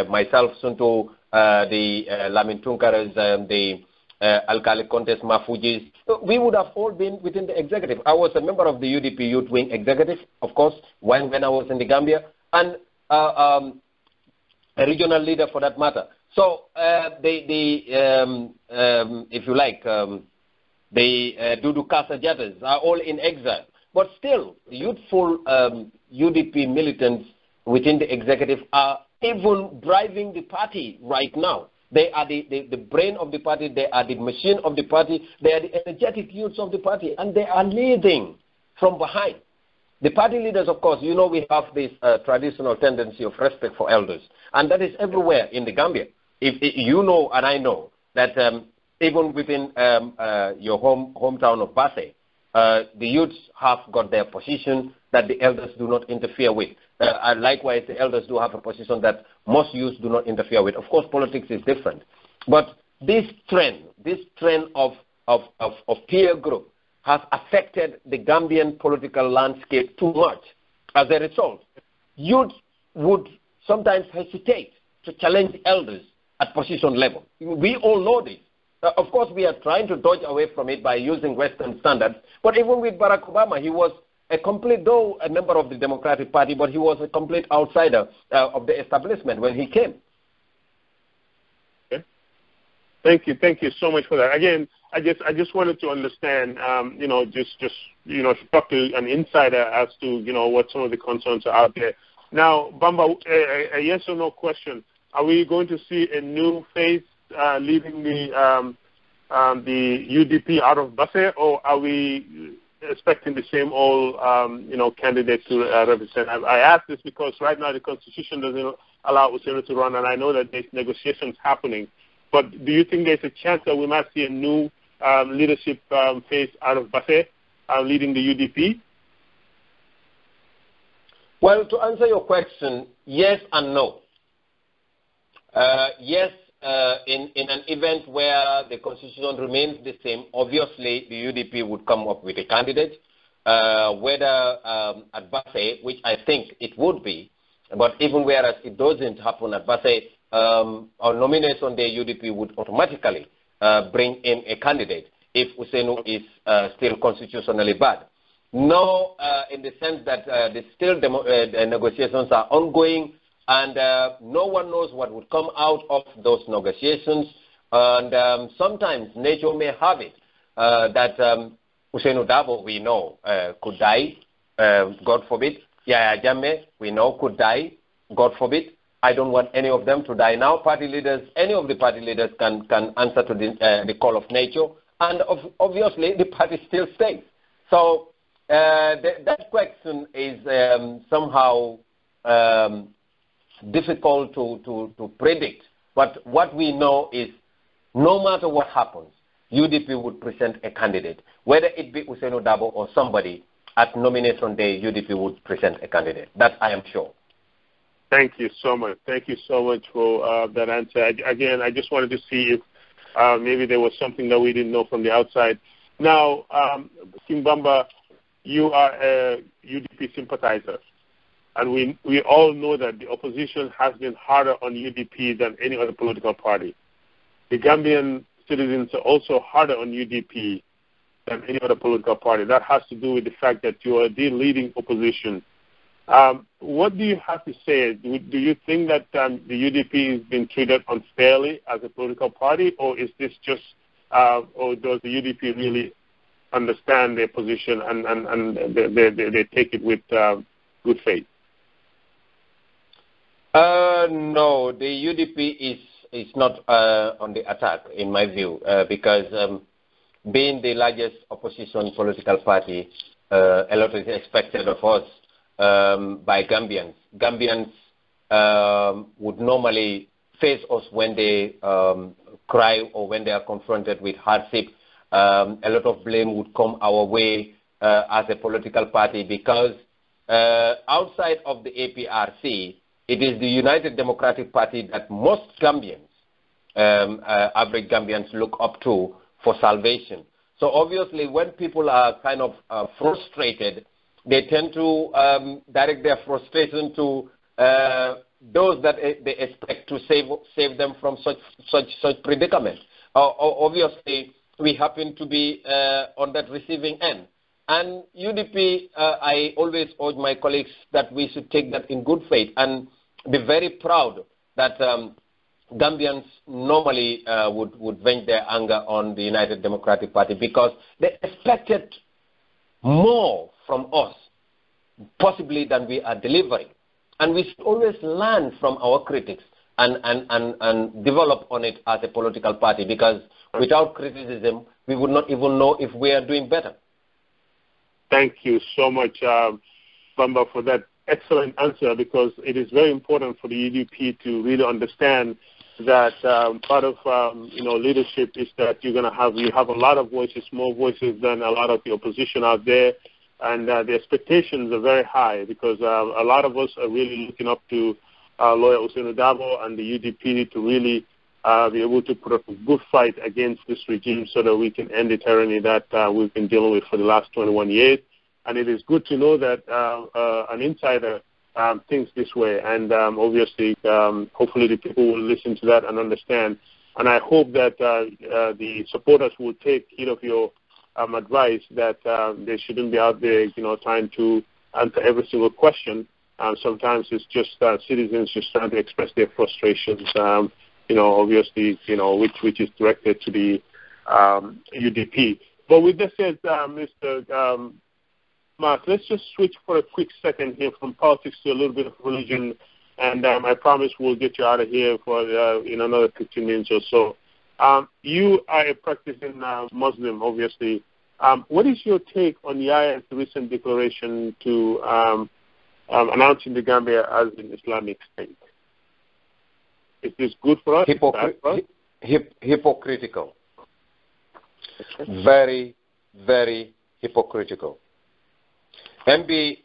myself, Sunto, the Lamin Tunkaras, the Alkali Contes Mafujis, we would have all been within the executive. I was a member of the UDP Youth Wing executive, of course, when I was in the Gambia, and a regional leader for that matter. So if you like, the Dudu Kasa Jatas are all in exile. But still, youthful UDP militants within the executive are even driving the party right now. They are the brain of the party. They are the machine of the party. They are the energetic youths of the party. And they are leading from behind. The party leaders, of course, we have this traditional tendency of respect for elders. And that is everywhere in the Gambia. If you know and I know that even within your hometown of Basse, the youths have got their position that the elders do not interfere with. And likewise, the elders do have a position that most youths do not interfere with. Of course, politics is different. But this trend of peer group has affected the Gambian political landscape too much. As a result, youth would sometimes hesitate to challenge elders at position level. We all know this. Of course, we are trying to dodge away from it by using Western standards. But even with Barack Obama, he was though a member of the Democratic Party, but he was a complete outsider of the establishment when he came. Okay. Thank you so much for that. Again, I just wanted to understand, talk to an insider as to what some of the concerns are out there. Now, Bamba, a yes or no question. Are we going to see a new face leading the UDP out of Basse, or are we expecting the same old, candidate to represent? I ask this because right now the Constitution doesn't allow Ousseynou to run, and I know that there's negotiations happening. But do you think there's a chance that we might see a new leadership face out of Basse leading the UDP? Well, to answer your question, yes and no. Yes, in an event where the constitution remains the same, obviously the UDP would come up with a candidate, whether at Basse, which I think it would be, but even whereas it doesn't happen at Basse, our nomination the UDP would automatically bring in a candidate if Ousseynou is still constitutionally bad. No, in the sense that the negotiations are ongoing, and no one knows what would come out of those negotiations. And sometimes nature may have it that Ousseynou Dabo, we know, could die, God forbid. Yaya Jammeh, we know, could die, God forbid. I don't want any of them to die now. Party leaders, any of the party leaders can answer to the call of nature, and obviously the party still stays. So that question is somehow difficult to predict. But what we know is no matter what happens, UDP would present a candidate. Whether it be Ousseynou Dabo or somebody, at nomination day, UDP would present a candidate. That I am sure. Thank you so much. Thank you so much for that answer. Again, I just wanted to see if maybe there was something that we didn't know from the outside. Now, King Bamba, you are a UDP sympathizer, and we all know that the opposition has been harder on UDP than any other political party. The Gambian citizens are also harder on UDP than any other political party. That has to do with the fact that you are the leading opposition. What do you have to say? Do you think that the UDP is being treated unfairly as a political party, or is this just, or does the UDP really understand their position and they take it with good faith? No, the UDP is not on the attack, in my view, because being the largest opposition political party, a lot is expected of us by Gambians. Gambians would normally face us when they cry or when they are confronted with hardship. A lot of blame would come our way as a political party because outside of the APRC, it is the United Democratic Party that most Gambians, average Gambians, look up to for salvation. So obviously when people are kind of frustrated, they tend to direct their frustration to those that they expect to save them from such predicament. Obviously, we happen to be on that receiving end. And UDP, I always urge my colleagues that we should take that in good faith and be very proud that Gambians normally would vent their anger on the United Democratic Party because they expected more from us, possibly than we are delivering. And we should always learn from our critics and develop on it as a political party because without criticism, we would not even know if we are doing better. Thank you so much, Bamba, for that excellent answer because it is very important for the UDP to really understand that part of leadership is that you have a lot of voices, more voices than a lot of the opposition out there, and the expectations are very high because a lot of us are really looking up to lawyer Ousseynou Dabo and the UDP to really be able to put up a good fight against this regime so that we can end the tyranny that we've been dealing with for the last 21 years. And it is good to know that an insider thinks this way. And obviously, hopefully the people will listen to that and understand. And I hope that the supporters will take heed of your advice that they shouldn't be out there, trying to answer every single question. Sometimes it's just citizens just trying to express their frustrations, obviously, which is directed to the UDP. But with that said, Mr. Mark, let's just switch for a quick second here from politics to a little bit of religion, and I promise we'll get you out of here for in another 15 minutes or so. You are a practicing Muslim, obviously. What is your take on Yaya's recent declaration to announcing the Gambia as an Islamic state? Is this good for us? Hypocritical. Okay. Very, very hypocritical. MB,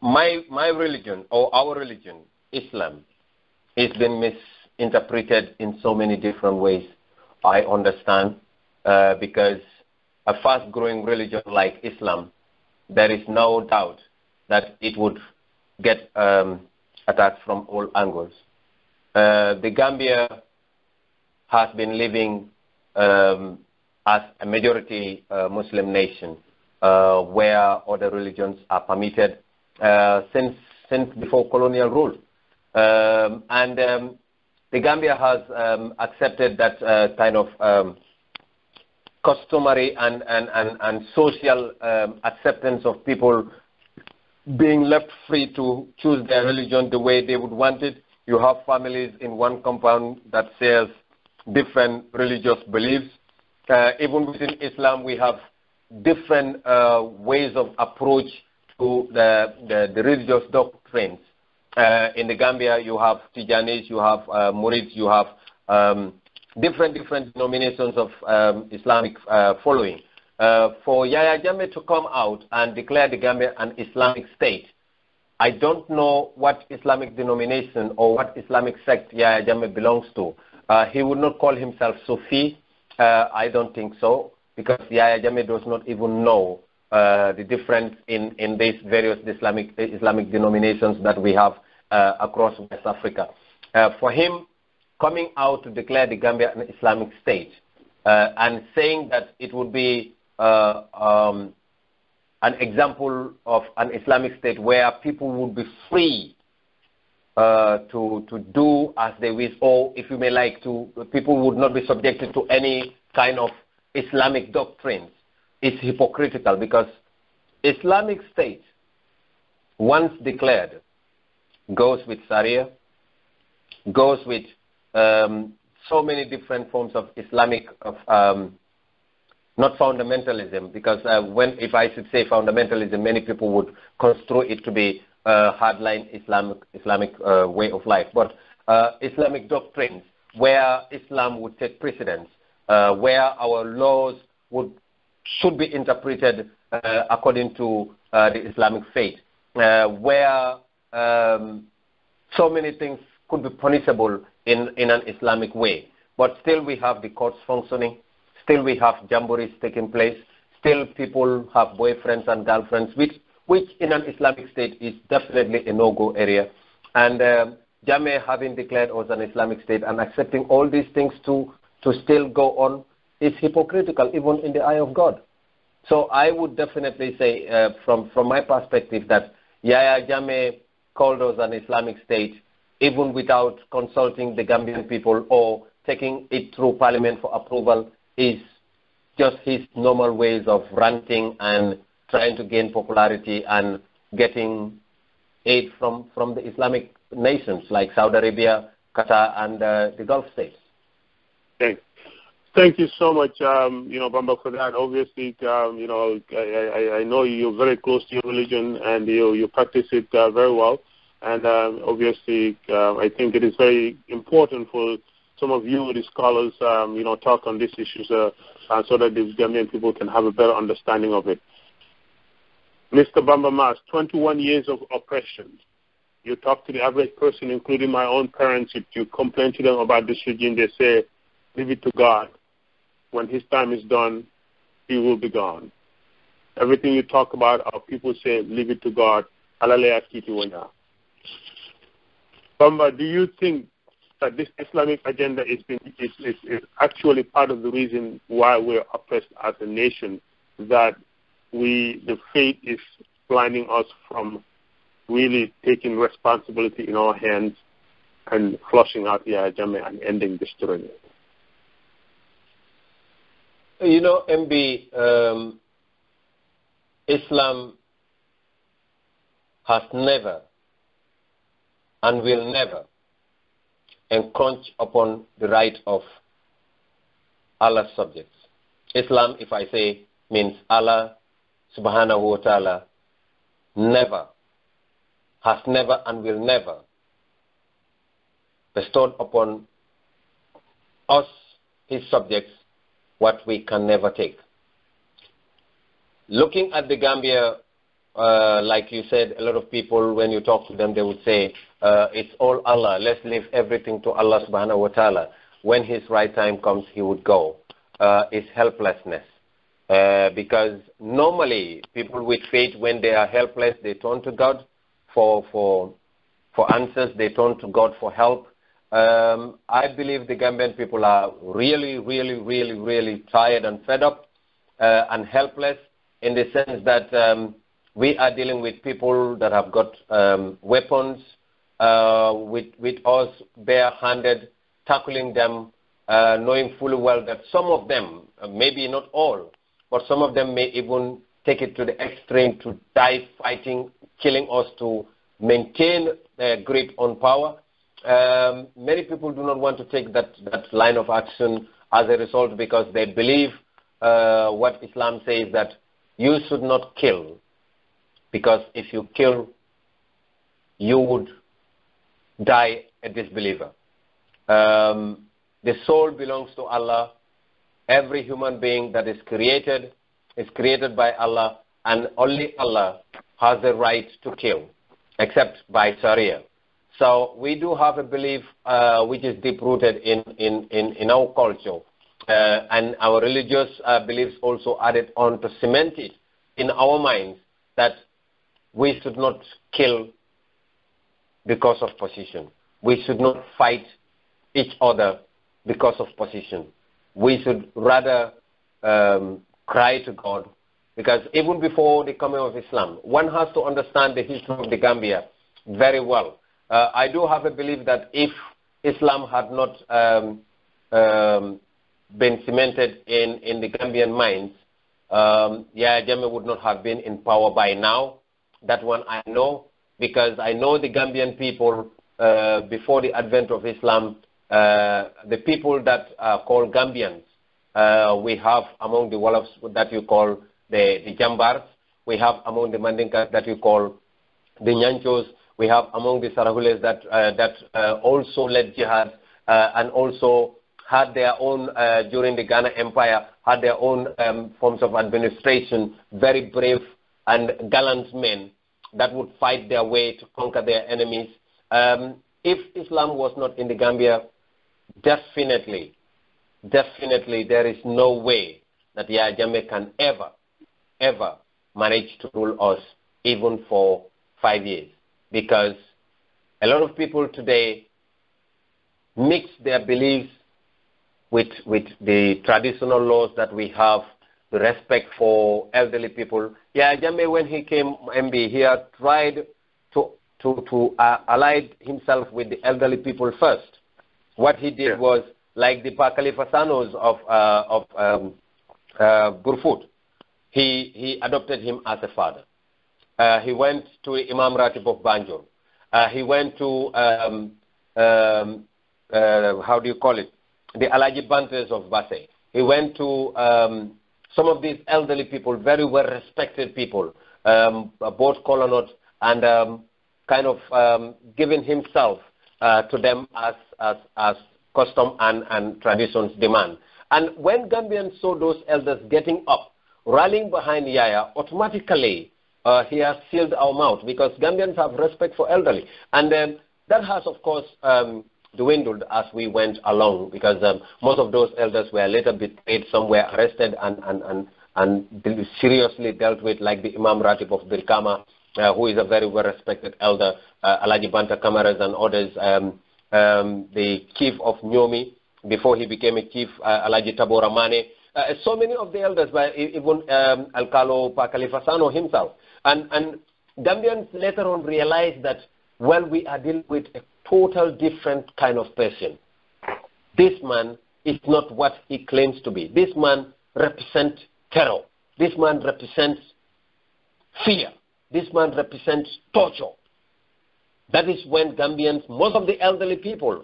my religion, or our religion, Islam, has been misinterpreted in so many different ways. I understand, because a fast-growing religion like Islam, there is no doubt that it would get attacked from all angles. The Gambia has been living as a majority Muslim nation, where other religions are permitted since before colonial rule. And the Gambia has accepted that kind of customary and social acceptance of people being left free to choose their religion the way they would want it. You have families in one compound that shares different religious beliefs. Even within Islam, we have different ways of approach to the religious doctrines. In the Gambia, you have Tijanis, you have Murids, you have different denominations of Islamic following. For Yaya Jammeh to come out and declare the Gambia an Islamic state, I don't know what Islamic denomination or what Islamic sect Yaya Jammeh belongs to. He would not call himself Sufi. I don't think so, because Yaya Jammeh does not even know the difference in these various Islamic denominations that we have across West Africa. For him, coming out to declare the Gambia an Islamic state and saying that it would be an example of an Islamic state where people would be free to do as they wish, or if you may like, people would not be subjected to any kind of Islamic doctrines, is hypocritical, because Islamic state, once declared, goes with Sharia, goes with so many different forms of Islamic, not fundamentalism, because if I should say fundamentalism, many people would construe it to be hardline Islamic way of life. But Islamic doctrines, where Islam would take precedence, where our laws should be interpreted according to the Islamic faith, where so many things could be punishable in an Islamic way. But still we have the courts functioning, still we have jamborees taking place, still people have boyfriends and girlfriends, which in an Islamic state is definitely a no-go area. And Jammeh, having declared us an Islamic state and accepting all these things to still go on, is hypocritical even in the eye of God. So I would definitely say, from my perspective, that Yaya Jammeh called us an Islamic state even without consulting the Gambian people or taking it through Parliament for approval, is just his normal ways of ranting and trying to gain popularity and getting aid from the Islamic nations like Saudi Arabia, Qatar, and the Gulf states. Thank you so much, Bamba, for that. Obviously, I know you're very close to your religion and you practice it very well. And obviously, I think it is very important for some of you, the scholars, talk on these issues so that the Gambian people can have a better understanding of it. Mr. Bamba Mass, 21 years of oppression. You talk to the average person, including my own parents. If you complain to them about this regime, they say, leave it to God. When his time is done, he will be gone. Everything you talk about, our people say, leave it to God. Bamba, do you think that this Islamic agenda is actually part of the reason why we're oppressed as a nation, that the faith is blinding us from really taking responsibility in our hands and flushing out Yaya Jammeh and ending this tyranny? MB, Islam has never and will never encroach upon the right of Allah's subjects. Islam, if I say, means Allah subhanahu wa ta'ala never, has never and will never bestowed upon us, his subjects, what we can never take. Looking at the Gambia, like you said, a lot of people, when you talk to them, they would say, it's all Allah. Let's leave everything to Allah subhanahu wa ta'ala. When his right time comes, he would go. It's helplessness. Because normally, people with faith, when they are helpless, they turn to God for answers. They turn to God for help. I believe the Gambian people are really, really, really, really tired and fed up and helpless, in the sense that we are dealing with people that have got weapons, with us bare-handed, tackling them, knowing fully well that some of them, maybe not all, but some of them may even take it to the extreme to die fighting, killing us to maintain their grip on power. Many people do not want to take that line of action as a result, because they believe what Islam says, that you should not kill, because if you kill, you would die a disbeliever. The soul belongs to Allah. Every human being that is created by Allah, and only Allah has the right to kill, except by Sharia. So we do have a belief which is deep-rooted in our culture, and our religious beliefs also added on to cement it in our minds, that we should not kill because of position. We should not fight each other because of position. We should rather cry to God, because even before the coming of Islam, one has to understand the history of the Gambia very well. I do have a belief that if Islam had not been cemented in the Gambian minds, jammeh would not have been in power by now. That one I know, because I know the Gambian people before the advent of Islam, the people that are called Gambians, we have among the Wolofs that you call the Jambars, we have among the Mandinkas that you call the Nyanchos, we have among the Sarahules that also led jihad and also had their own, during the Ghana Empire, had their own forms of administration, very brave and gallant men that would fight their way to conquer their enemies. If Islam was not in the Gambia, definitely there is no way that jammeh can ever manage to rule us, even for 5 years. Because a lot of people today mix their beliefs with the traditional laws that we have, the respect for elderly people. Jammeh, when he came MB, he had tried to ally himself with the elderly people first. What he did was, like the Pakalifasanos of Burfoot, he adopted him as a father. He went to Imam Ratib of Banjul. He went to, how do you call it, the Alaji Bantes of Basse. He went to some of these elderly people, very well-respected people, both Colonot, and kind of giving himself to them as custom and traditions demand. And when Gambians saw those elders getting up, rallying behind Yaya, automatically he has sealed our mouth, because Gambians have respect for elderly. And that has, of course, dwindled as we went along, because most of those elders were later betrayed, some were arrested and seriously dealt with, like the Imam Ratib of Birkama, who is a very well-respected elder, Alaji Banta Kamaras and others, the chief of Nyomi, before he became a chief, Alaji Tabora Mane, so many of the elders, even Alcalo Pakalifasano himself. And Gambians later on realized that, well, we are dealing with a total different kind of person. This man is not what he claims to be. This man represents terror. This man represents fear. This man represents torture. That is when Gambians, most of the elderly people,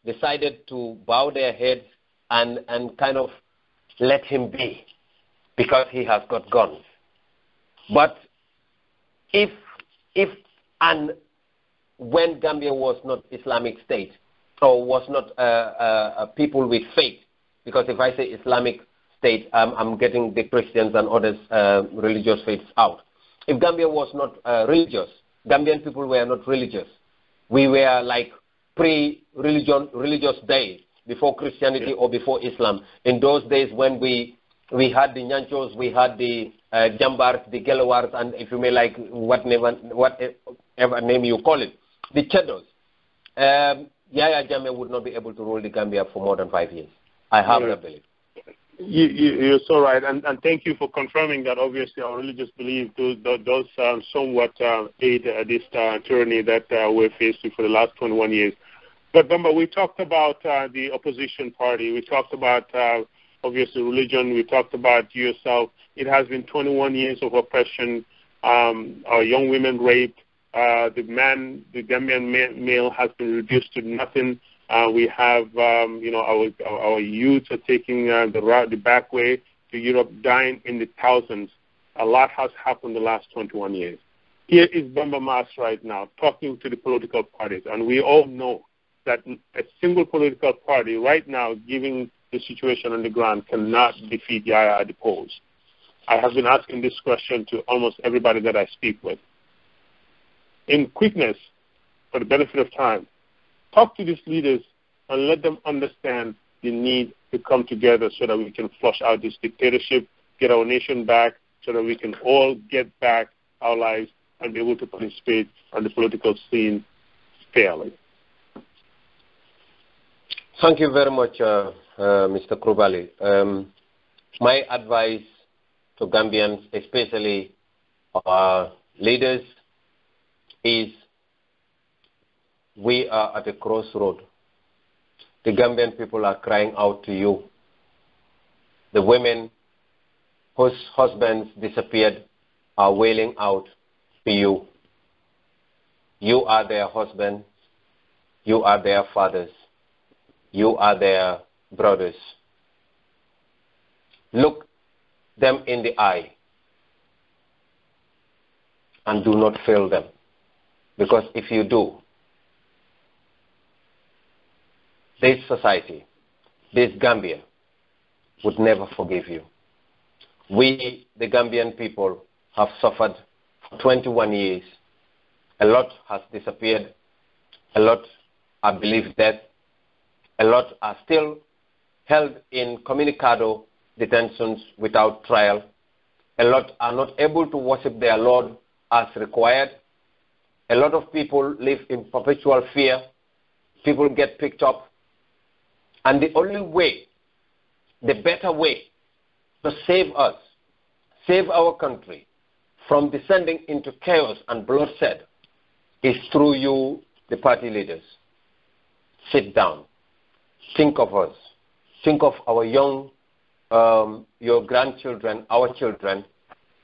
decided to bow their heads and kind of let him be because he has got guns. But if and when Gambia was not Islamic State or was not a people with faith, because if I say Islamic State, I'm getting the Christians and others religious faiths out. If Gambia was not religious, Gambian people were not religious. We were like religious days before Christianity or before Islam. In those days when we had the Nyanchos, we had the Jambars, the Gelawars, and if you may like whatever name you call it, the Chedos. Yaya Jammeh would not be able to rule the Gambia for more than 5 years. I have that belief. You're so right, and thank you for confirming that. Obviously, our religious belief does somewhat aid this tyranny that we're faced with for the last 21 years. But Bamba, we talked about the opposition party. We talked about obviously religion. We talked about yourself. It has been 21 years of oppression. Our young women raped. The Gambian male has been reduced to nothing. We have, our youth are taking the back way to Europe, dying in the thousands. A lot has happened the last 21 years. Here is Bamba Mass right now talking to the political parties, and we all know that a single political party right now, given the situation on the ground, cannot defeat Yaya at the polls. I have been asking this question to almost everybody that I speak with. In quickness, for the benefit of time, talk to these leaders and let them understand the need to come together so that we can flush out this dictatorship, get our nation back, so that we can all get back our lives and be able to participate on the political scene fairly. Thank you very much, Mr. Krubally. My advice to Gambians, especially our leaders, is we are at a crossroad. The Gambian people are crying out to you. The women whose husbands disappeared are wailing out to you. You are their husbands. You are their fathers. You are their brothers. Look them in the eye and do not fail them. Because if you do, this society, this Gambia, would never forgive you. We, the Gambian people, have suffered for 21 years. A lot has disappeared. A lot are believed dead. A lot are still held in communicado detentions without trial. A lot are not able to worship their Lord as required. A lot of people live in perpetual fear. People get picked up. And the only way, the better way to save us, save our country from descending into chaos and bloodshed is through you, the party leaders. Sit down. Think of us. Think of our young, your grandchildren, our children,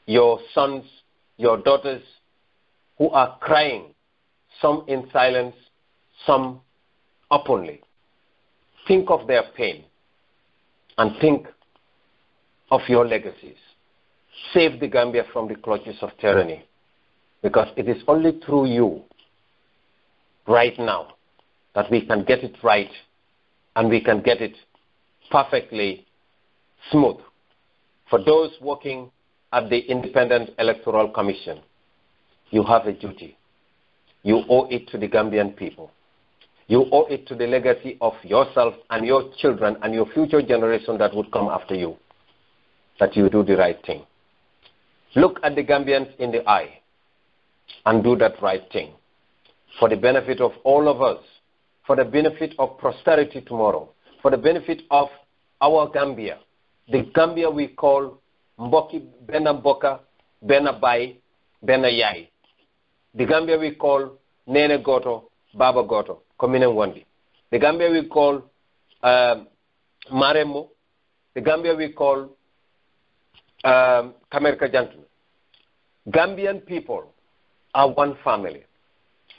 your sons, your daughters, who are crying, some in silence, some openly. Think of their pain and think of your legacies. Save the Gambia from the clutches of tyranny, because it is only through you right now that we can get it right and we can get it perfectly smooth. For those working at the Independent Electoral Commission, you have a duty. You owe it to the Gambian people. You owe it to the legacy of yourself and your children and your future generation that would come after you, that you do the right thing. Look at the Gambians in the eye and do that right thing for the benefit of all of us, for the benefit of prosperity tomorrow, for the benefit of our Gambia, the Gambia we call Mboki, Bena Mboka, Bena Bai, Bena Yai, the Gambia we call Nene Goto, Baba Goto, Komine Wandi, the Gambia we call Maremo, the Gambia we call Kamerka Jantu. Gambian people are one family.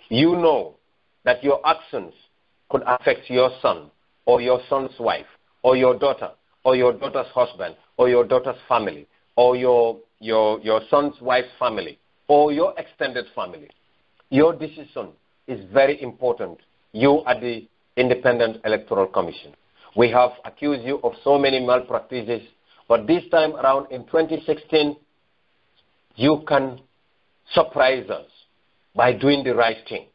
You know that your actions could affect your son or your son's wife or your daughter or your daughter's husband or your daughter's family or your son's wife's family or your extended family. Your decision is very important. You are the Independent Electoral Commission. We have accused you of so many malpractices, but this time around in 2016, you can surprise us by doing the right thing.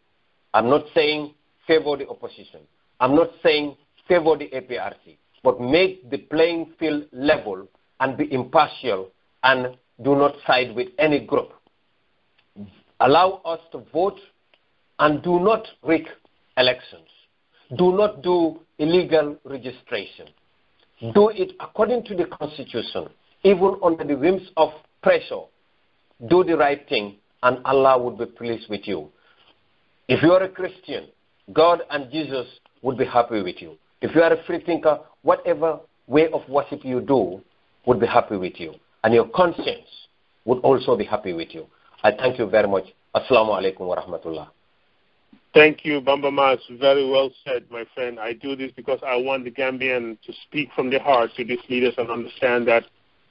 I'm not saying favor the opposition. I'm not saying favor the APRC, but make the playing field level and be impartial and do not side with any group. Allow us to vote and do not rig elections. Do not do illegal registration. Do it according to the Constitution, even under the whims of pressure. Do the right thing, and Allah would be pleased with you. If you are a Christian, God and Jesus would be happy with you. If you are a free thinker, whatever way of worship you do would be happy with you. And your conscience would also be happy with you. I thank you very much. Assalamu alaikum wa rahmatullah. Thank you, Bamba Mass. Very well said, my friend. I do this because I want the Gambian to speak from their heart to these leaders and understand that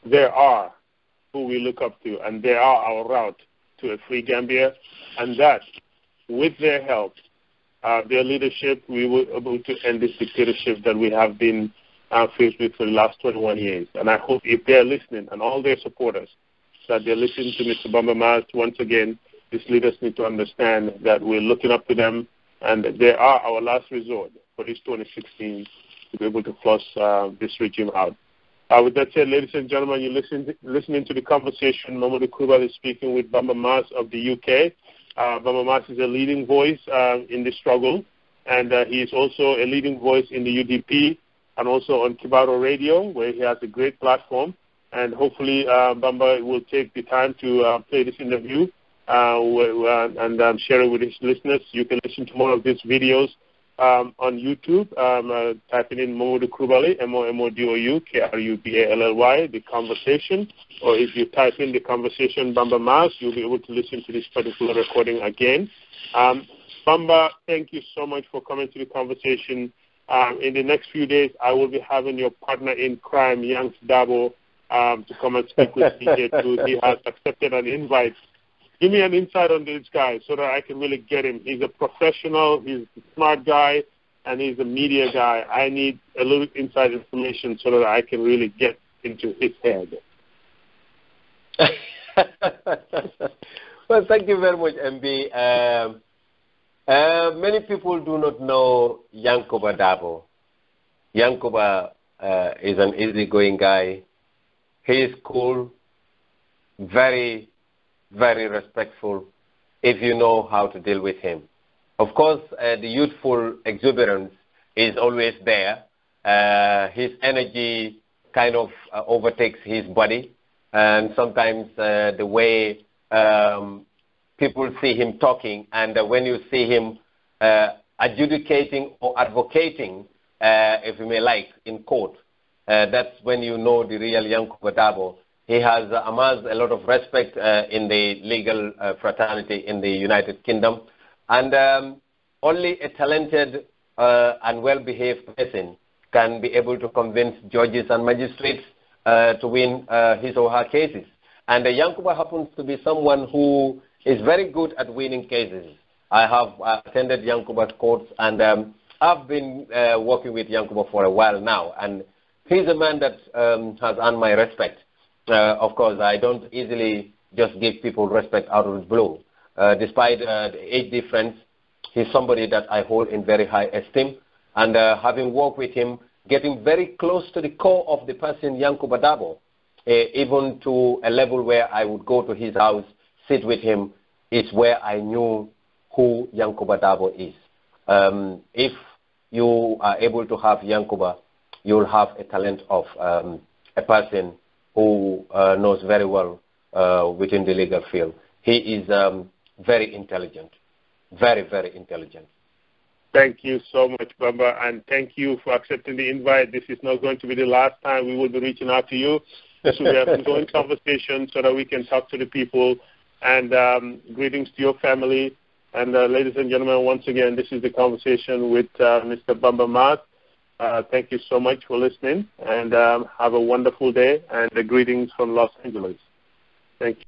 they are who we look up to, and they are our route to a free Gambia, and that with their help, their leadership, we will be able to end this dictatorship that we have been faced with for the last 21 years. And I hope if they're listening, and all their supporters, that they're listening to Mr. Bamba Mass. Once again, these leaders need to understand that we're looking up to them, and that they are our last resort for this 2016 to be able to flush this regime out. With that said, ladies and gentlemen, you're listening to the conversation. Momodou Krubally is speaking with Bamba Mass of the UK. Bamba Mass is a leading voice in the struggle, and he is also a leading voice in the UDP and also on Kibaro Radio, where he has a great platform. And hopefully, Bamba will take the time to play this interview and share it with his listeners. You can listen to more of these videos on YouTube, typing in Momodou Krubally, Momodou Krubally, the conversation, or if you type in the conversation Bamba Mass, you'll be able to listen to this particular recording again. Bamba, thank you so much for coming to the conversation. In the next few days, I will be having your partner in crime, Yanks Dabo, to come and speak with DJ2. He has accepted an invite. Give me an insight on this guy so that I can really get him. He's a professional, he's a smart guy, and he's a media guy. I need a little inside information so that I can really get into his head. Well, thank you very much, MB. Many people do not know Yankuba Dabo. Yankuba is an easygoing guy. He is cool, very, very respectful if you know how to deal with him. Of course, the youthful exuberance is always there. His energy kind of overtakes his body, and sometimes the way people see him talking, and when you see him adjudicating or advocating, if you may like, in court, that's when you know the real Yankuba Dabo. He has amassed a lot of respect in the legal fraternity in the United Kingdom, and only a talented and well-behaved person can be able to convince judges and magistrates to win his or her cases. And Yankuba happens to be someone who is very good at winning cases. I have attended Yankuba's courts, and I've been working with Yankuba for a while now, and he's a man that has earned my respect. Of course, I don't easily just give people respect out of the blue. Despite the age difference, he's somebody that I hold in very high esteem. And having worked with him, getting very close to the core of the person, Yankuba Dabo, even to a level where I would go to his house, sit with him, is where I knew who Yankuba Dabo is. If you are able to have Yankuba, you'll have a talent of a person who knows very well within the legal field. He is very intelligent, very, very intelligent. Thank you so much, Bamba, and thank you for accepting the invite. This is not going to be the last time we will be reaching out to you. This will be an ongoing conversation so that we can talk to the people, And greetings to your family. And ladies and gentlemen, once again, this is the conversation with Mr. Bamba Mass. Thank you so much for listening, and have a wonderful day, and greetings from Los Angeles. Thank you.